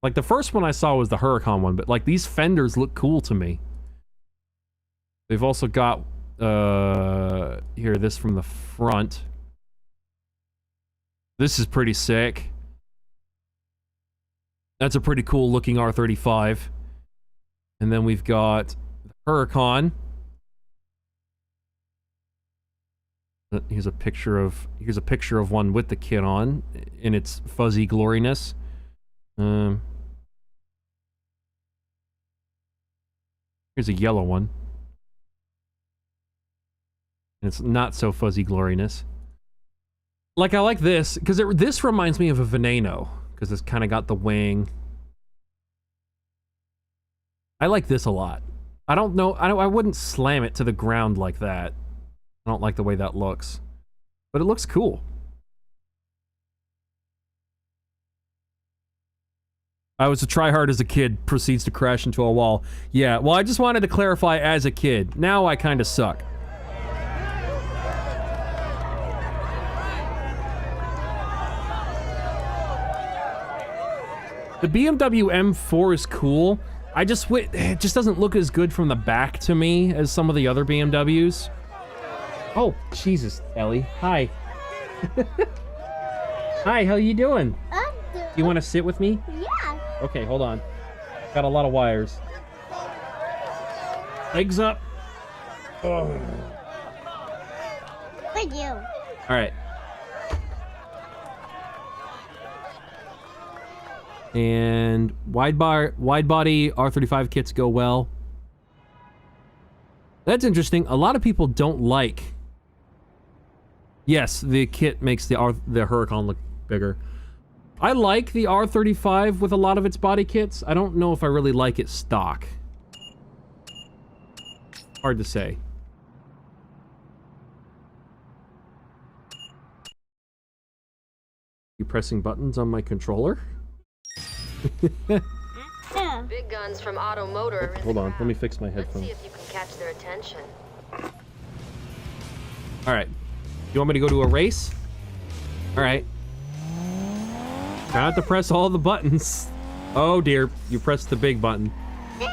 Like the first one I saw was the Huracan one, but like these fenders look cool to me. They've also got, here, this from the front. This is pretty sick. That's a pretty cool looking R35. And then we've got the Huracan. Here's a picture of one with the kit on in its fuzzy gloriness. Here's a yellow one. And it's not so fuzzy gloriness. Like, I like this, because this reminds me of a Veneno, because it's kind of got the wing. I like this a lot. I don't know, I wouldn't slam it to the ground like that. I don't like the way that looks. But it looks cool. I was a tryhard as a kid, proceeds to crash into a wall. Yeah, well, I just wanted to clarify as a kid. Now I kind of suck. The BMW M4 is cool. It just doesn't look as good from the back to me as some of the other BMWs. Oh, Jesus, Ellie. Hi. Hi, how you doing? I'm good. You want to sit with me? Yeah. Okay, hold on. Got a lot of wires. Legs up. Oh. With you. All right. And wide body R35 kits go well. That's interesting. A lot of people don't like. Yes, the kit makes the Huracan look bigger. I like the R35 with a lot of its body kits. I don't know if I really like it stock. Hard to say. You pressing buttons on my controller? Big guns from Automotor. Hold on, let me fix my Let's headphones. see if you can catch their attention. All right. You want me to go to a race? All right. Try not to press all the buttons. Oh dear, you pressed the big button. No.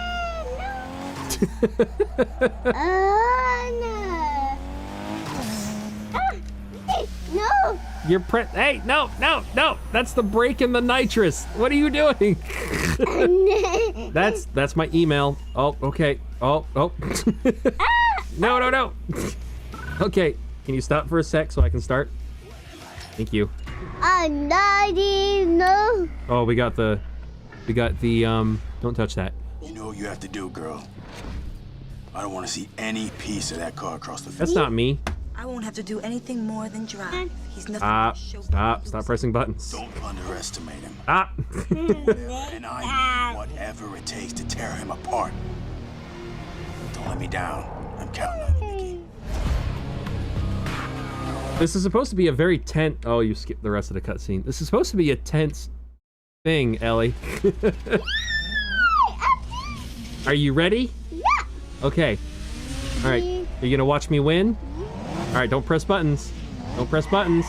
You're Hey, no. That's the brake and the nitrous. What are you doing? That's my email. Oh, okay. Oh. No. Okay. Can you stop for a sec so I can start? Thank you. No. Oh, we got the don't touch that. You know what you have to do, girl. I don't want to see any piece of that car across the field. That's not me. I won't have to do anything more than drive. He's nothing. Stop pressing buttons. Don't underestimate him. Stop. And I need whatever it takes to tear him apart. Don't let me down. I'm counting on you, Mickey. This is supposed to be a very tense. Oh, you skipped the rest of the cutscene. This is supposed to be a tense thing, Ellie. Are you ready? Yeah. Okay. All right. Are you gonna watch me win? All right. Don't press buttons. Don't press buttons.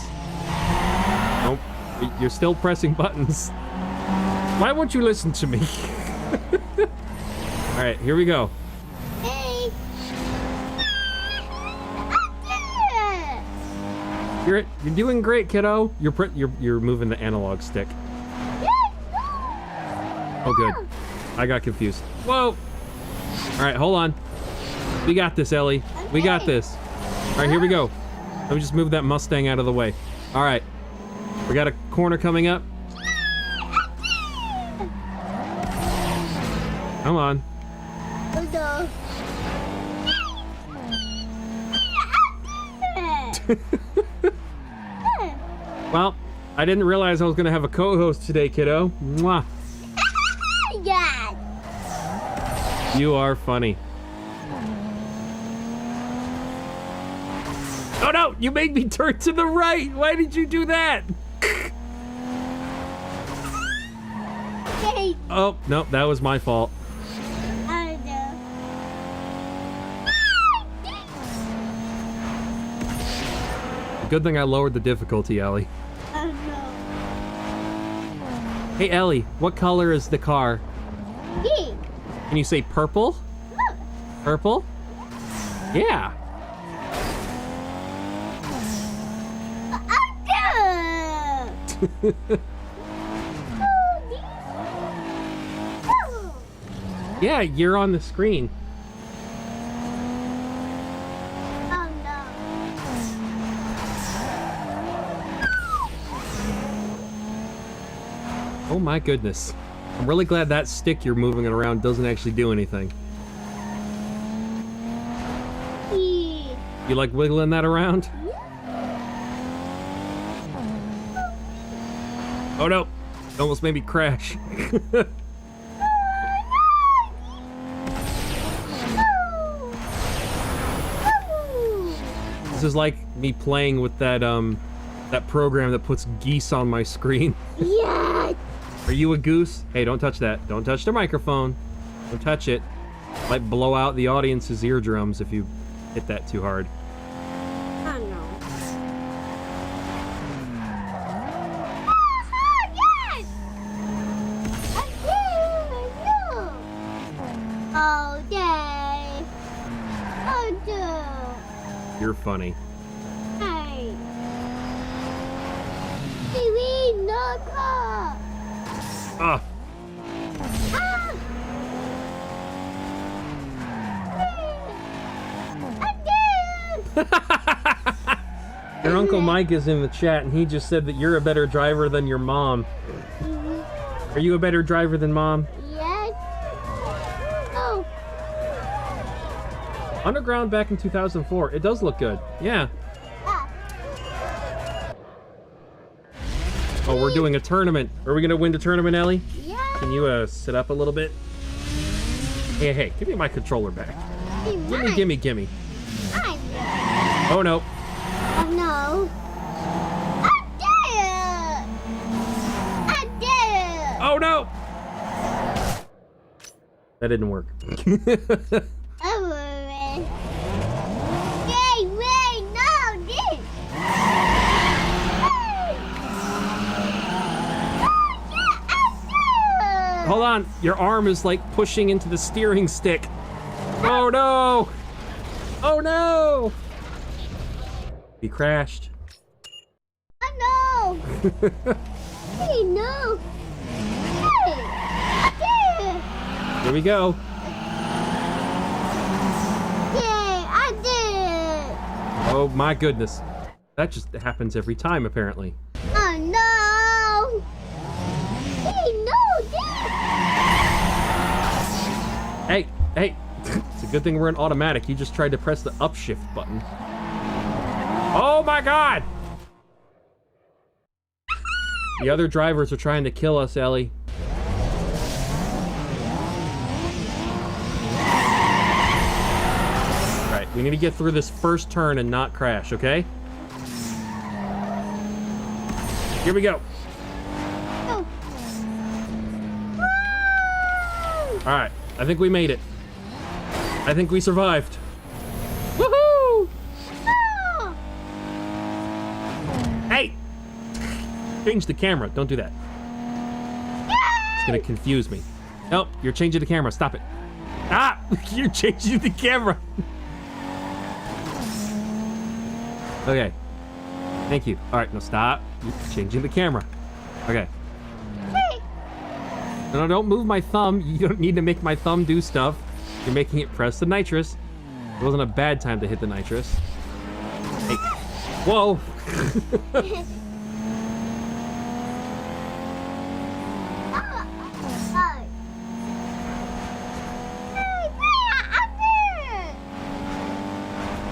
Nope. You're still pressing buttons. Why won't you listen to me? All right. Here we go. Hey. You're doing great, kiddo. You're moving the analog stick. Oh, good. I got confused. Whoa. All right, hold on. We got this, Ellie. We got this. All right, here we go. Let me just move that Mustang out of the way. All right. We got a corner coming up. Come on. Well, I didn't realize I was going to have a co-host today, kiddo. Mwah. Yeah. You are funny. Oh no, you made me turn to the right. Why did you do that? Hey. Oh, no, that was my fault. Good thing I lowered the difficulty, Ellie. Hey, Ellie, what color is the car? Pink. Can you say purple? Purple? Yeah. Yeah, you're on the screen. Oh no. Oh my goodness. I'm really glad that stick you're moving it around doesn't actually do anything. Yee. You like wiggling that around? Oh no! It almost made me crash. This is like me playing with that that program that puts geese on my screen. Yes. Are you a goose? Hey, don't touch that. Don't touch the microphone. Don't touch it. Might blow out the audience's eardrums if you hit that too hard. Oh no. Yes. Oh, yay. Oh, no. You're funny. Hey. TV, no car. Ah! Ah. Again. Your Uncle Mike is in the chat and he just said that you're a better driver than your mom. Are you a better driver than mom? Yes. Oh. Underground back in 2004. It does look good. Yeah. Ah. Oh, we're doing a tournament. Are we gonna win the tournament, Ellie? Yeah. Can you sit up a little bit? Hey, hey, give me my controller back. Gimme, gimme. Oh no. Oh no. I did it! I did it! Oh no! That didn't work. Over it. Yay, wait, no, this! Hold on, your arm is like pushing into the steering stick. Oh no! Oh no! He crashed. Oh no! Hey, no! Hey, I did it! Here we go. Yay, I did it! Oh my goodness. That just happens every time, apparently. Oh no! Hey, no, this! Hey, hey! It's a good thing we're in automatic. You just tried to press the upshift button. Oh my god! The other drivers are trying to kill us, Ellie. Alright, we need to get through this first turn and not crash, okay? Here we go. Oh. Alright, I think we made it. I think we survived. Woohoo! Ah. Hey! Change the camera. Don't do that. It's gonna confuse me. Nope, you're changing the camera. Stop it. Ah! You're changing the camera. Okay. Thank you. Alright, no, stop. You're changing the camera. Okay. Hey. No, don't move my thumb. You don't need to make my thumb do stuff. You're making it press the nitrous. It wasn't a bad time to hit the nitrous. Hey. Whoa!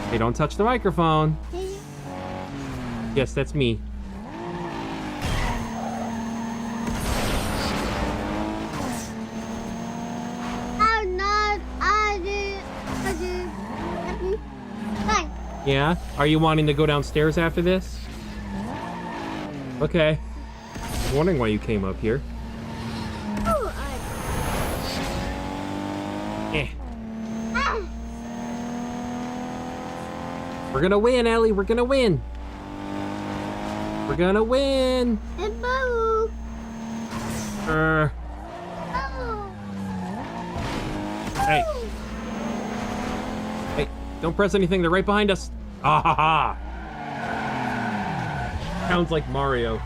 Hey, don't touch the microphone. Yes, that's me. Yeah? Are you wanting to go downstairs after this? Okay. I was wondering why you came up here. Eh. We're gonna win, Ellie. We're gonna win. We're gonna win. Hey. Hey, don't press anything. They're right behind us. Ah ha ha. Sounds like Mario.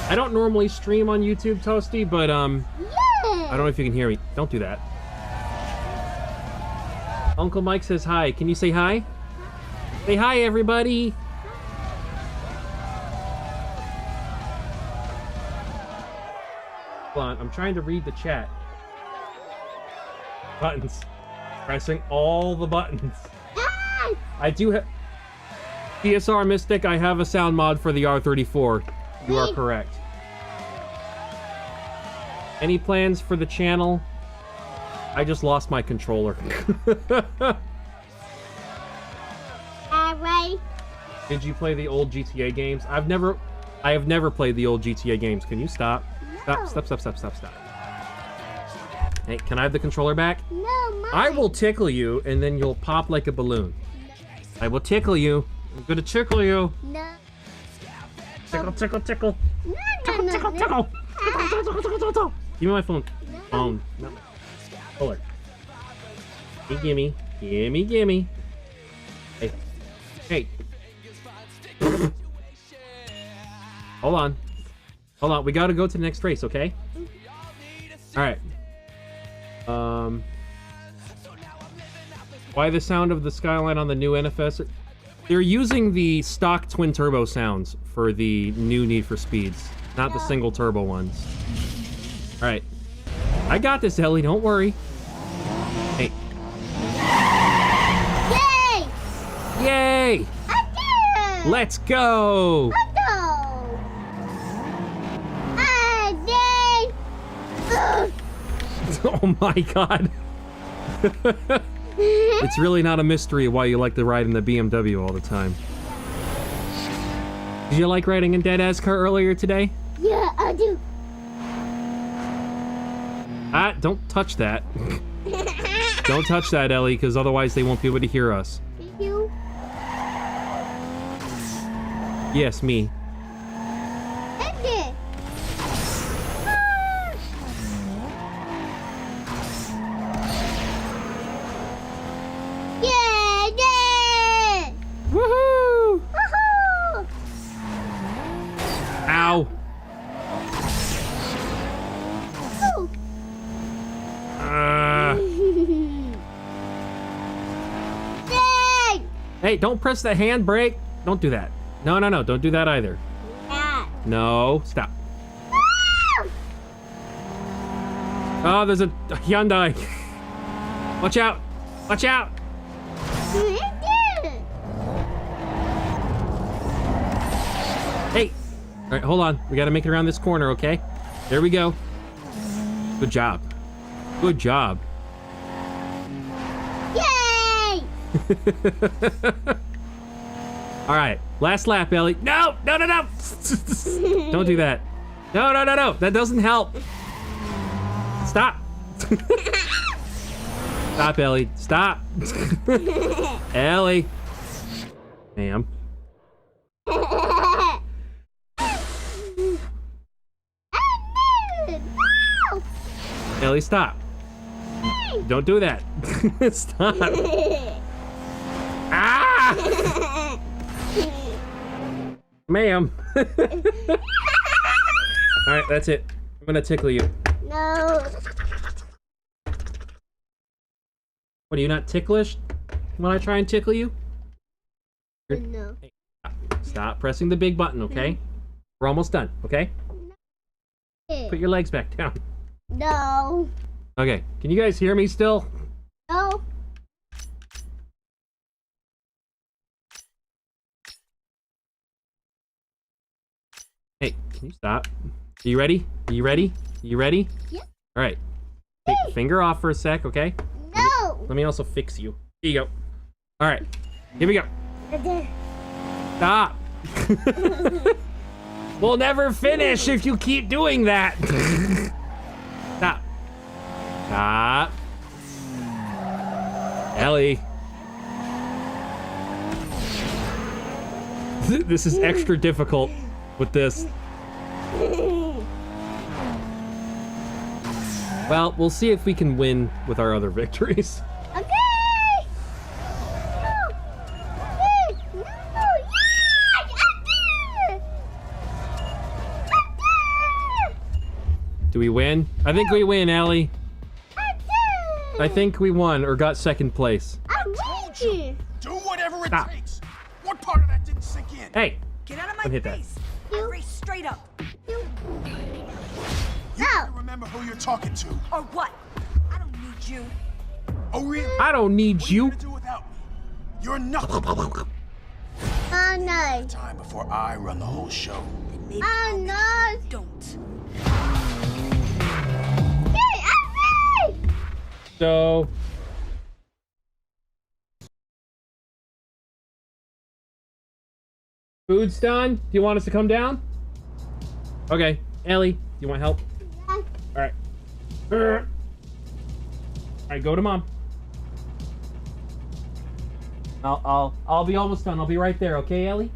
I don't normally stream on YouTube, Toasty, but I don't know if you can hear me. Don't do that. Uncle Mike says hi. Can you say hi? Say hi, everybody. Hold on, I'm trying to read the chat. Buttons. Pressing all the buttons. I do have... PSR Mystic, I have a sound mod for the R34. You are correct. Any plans for the channel? I just lost my controller. Alright. Did you play the old GTA games? I have never played the old GTA games. Can you stop? No. Stop. Hey, can I have the controller back? No, Mom. I will tickle you, and then you'll pop like a balloon. I will tickle you. I'm gonna tickle you. No. Tickle. No. Give me my phone. Phone. No. Controller. Gimme. Hey. Hold on. We gotta go to the next race, okay? Alright. Why the sound of the skyline on the new NFS? They're using the stock twin turbo sounds for the new Need for Speeds, not the single turbo ones. Alright. I got this, Ellie, don't worry. Hey. Yay! I did. Let's go! Oh my god. It's really not a mystery why you like to ride in the BMW all the time. Did you like riding in Deadass car earlier today? Yeah, I do. Don't touch that. Don't touch that, Ellie, because otherwise they won't be able to hear us. You? Yes, me. I did. Yeah. Woohoo! Woohoo! Ow! Ooh. Yay! Hey, don't press the handbrake. Don't do that. No, don't do that either. Yeah. No, stop. Oh, there's a Hyundai. Watch out! Hey! Alright, hold on. We gotta make it around this corner, okay? There we go. Good job. Yay! Alright, last lap, Ellie. No! Don't do that. No. That doesn't help. Stop. Stop, Ellie. Stop. Ellie. Ma'am. Ellie, stop. Don't do that. Stop. Ah! Ma'am. Alright, that's it. I'm gonna tickle you. No. What, are you not ticklish when I try and tickle you? No. Stop pressing the big button, okay? We're almost done, okay? Put your legs back down. No. Okay, can you guys hear me still? No. Hey, can you stop? Are you ready? Yeah. All right. Take the finger off for a sec, okay? No. Let me also fix you. Here you go. All right, here we go. Okay. Stop. We'll never finish if you keep doing that. Stop. Ellie. This is extra difficult with this. Well, we'll see if we can win with our other victories. Okay. No. we win? I think we win, Ellie. I think we won or got second place. Do whatever it takes. What part of that didn't sink in? Hey, Get out of don't my hit that. face. I race straight up. You gotta remember who you're talking to. Or what? I don't need you. Oh, really? I don't need What are you you. gonna do without me? You're nothing. Oh no. Time before I run the whole show. Maybe Oh no. don't. So, food's done. Do you want us to come down? Okay, Ellie, do you want help? All right. All right, go to mom. I'll be almost done. I'll be right there. Okay, Ellie?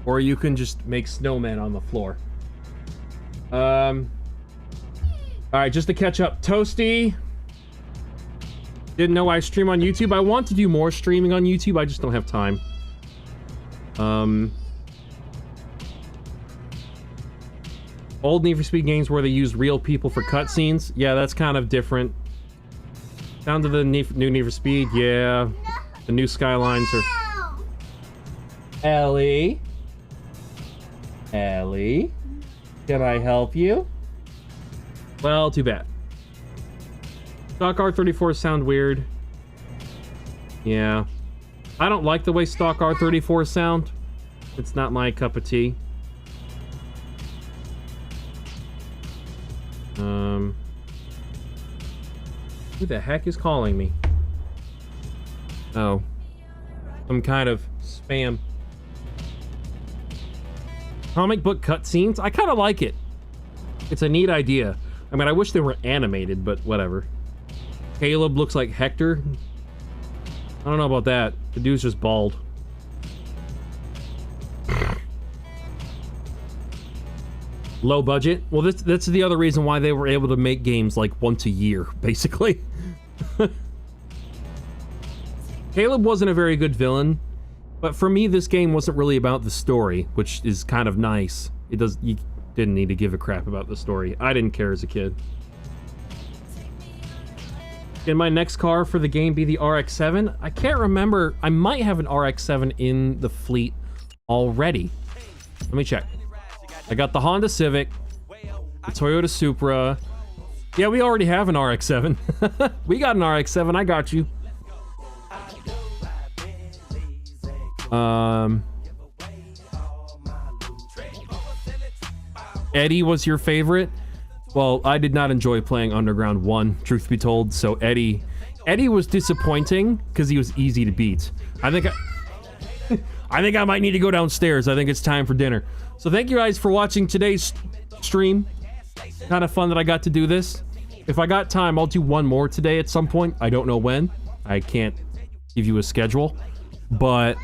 Or you can just make snowmen on the floor. All right, just to catch up. Toasty. Didn't know I stream on YouTube. I want to do more streaming on YouTube. I just don't have time. Old Need for Speed games where they use real people for cutscenes. Yeah, that's kind of different. Down to the new Need for Speed. Yeah. The new Skylines are... Ellie? Ellie? Can I help you? Well, too bad. Stock R34s sound weird. Yeah. I don't like the way stock R34s sound. It's not my cup of tea. Who the heck is calling me? Oh. Some kind of spam. Comic book cutscenes? I kind of like it. It's a neat idea. I mean, I wish they were animated, but whatever. Caleb looks like Hector. I don't know about that. The dude's just bald. Low budget? Well, that's the other reason why they were able to make games like once a year, basically. Caleb wasn't a very good villain, but for me, this game wasn't really about the story, which is kind of nice. You didn't need to give a crap about the story. I didn't care as a kid. Can my next car for the game be the RX-7? I can't remember. I might have an RX-7 in the fleet already. Let me check. I got the Honda Civic, the Toyota Supra. Yeah, we already have an RX-7. We got an RX-7. I got you. Eddie was your favorite? Well, I did not enjoy playing Underground 1, truth be told, so Eddie was disappointing because he was easy to beat. I think I might need to go downstairs. I think it's time for dinner. So thank you guys for watching today's stream. Kind of fun that I got to do this. If I got time, I'll do one more today at some point. I don't know when. I can't give you a schedule, but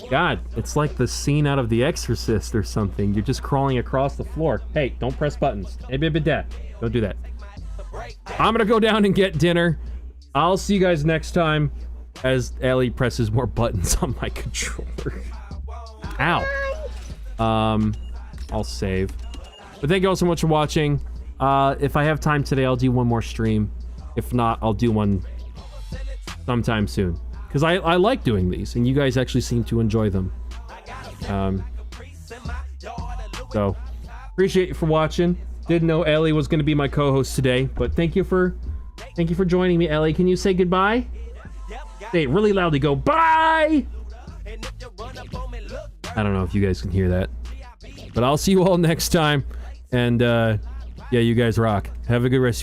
God, it's like the scene out of The Exorcist or something. You're just crawling across the floor. Hey, don't press buttons. Hey, don't do that. I'm gonna go down and get dinner. I'll see you guys next time as Ellie presses more buttons on my controller. Ow. I'll save. But thank you all so much for watching. If I have time today, I'll do one more stream. If not, I'll do one sometime soon. Because I like doing these, and you guys actually seem to enjoy them. So, appreciate you for watching. Didn't know Ellie was going to be my co-host today, but thank you for joining me, Ellie. Can you say goodbye? Say it really loudly. Go bye. I don't know if you guys can hear that, but I'll see you all next time. And yeah, you guys rock. Have a good rest of your day.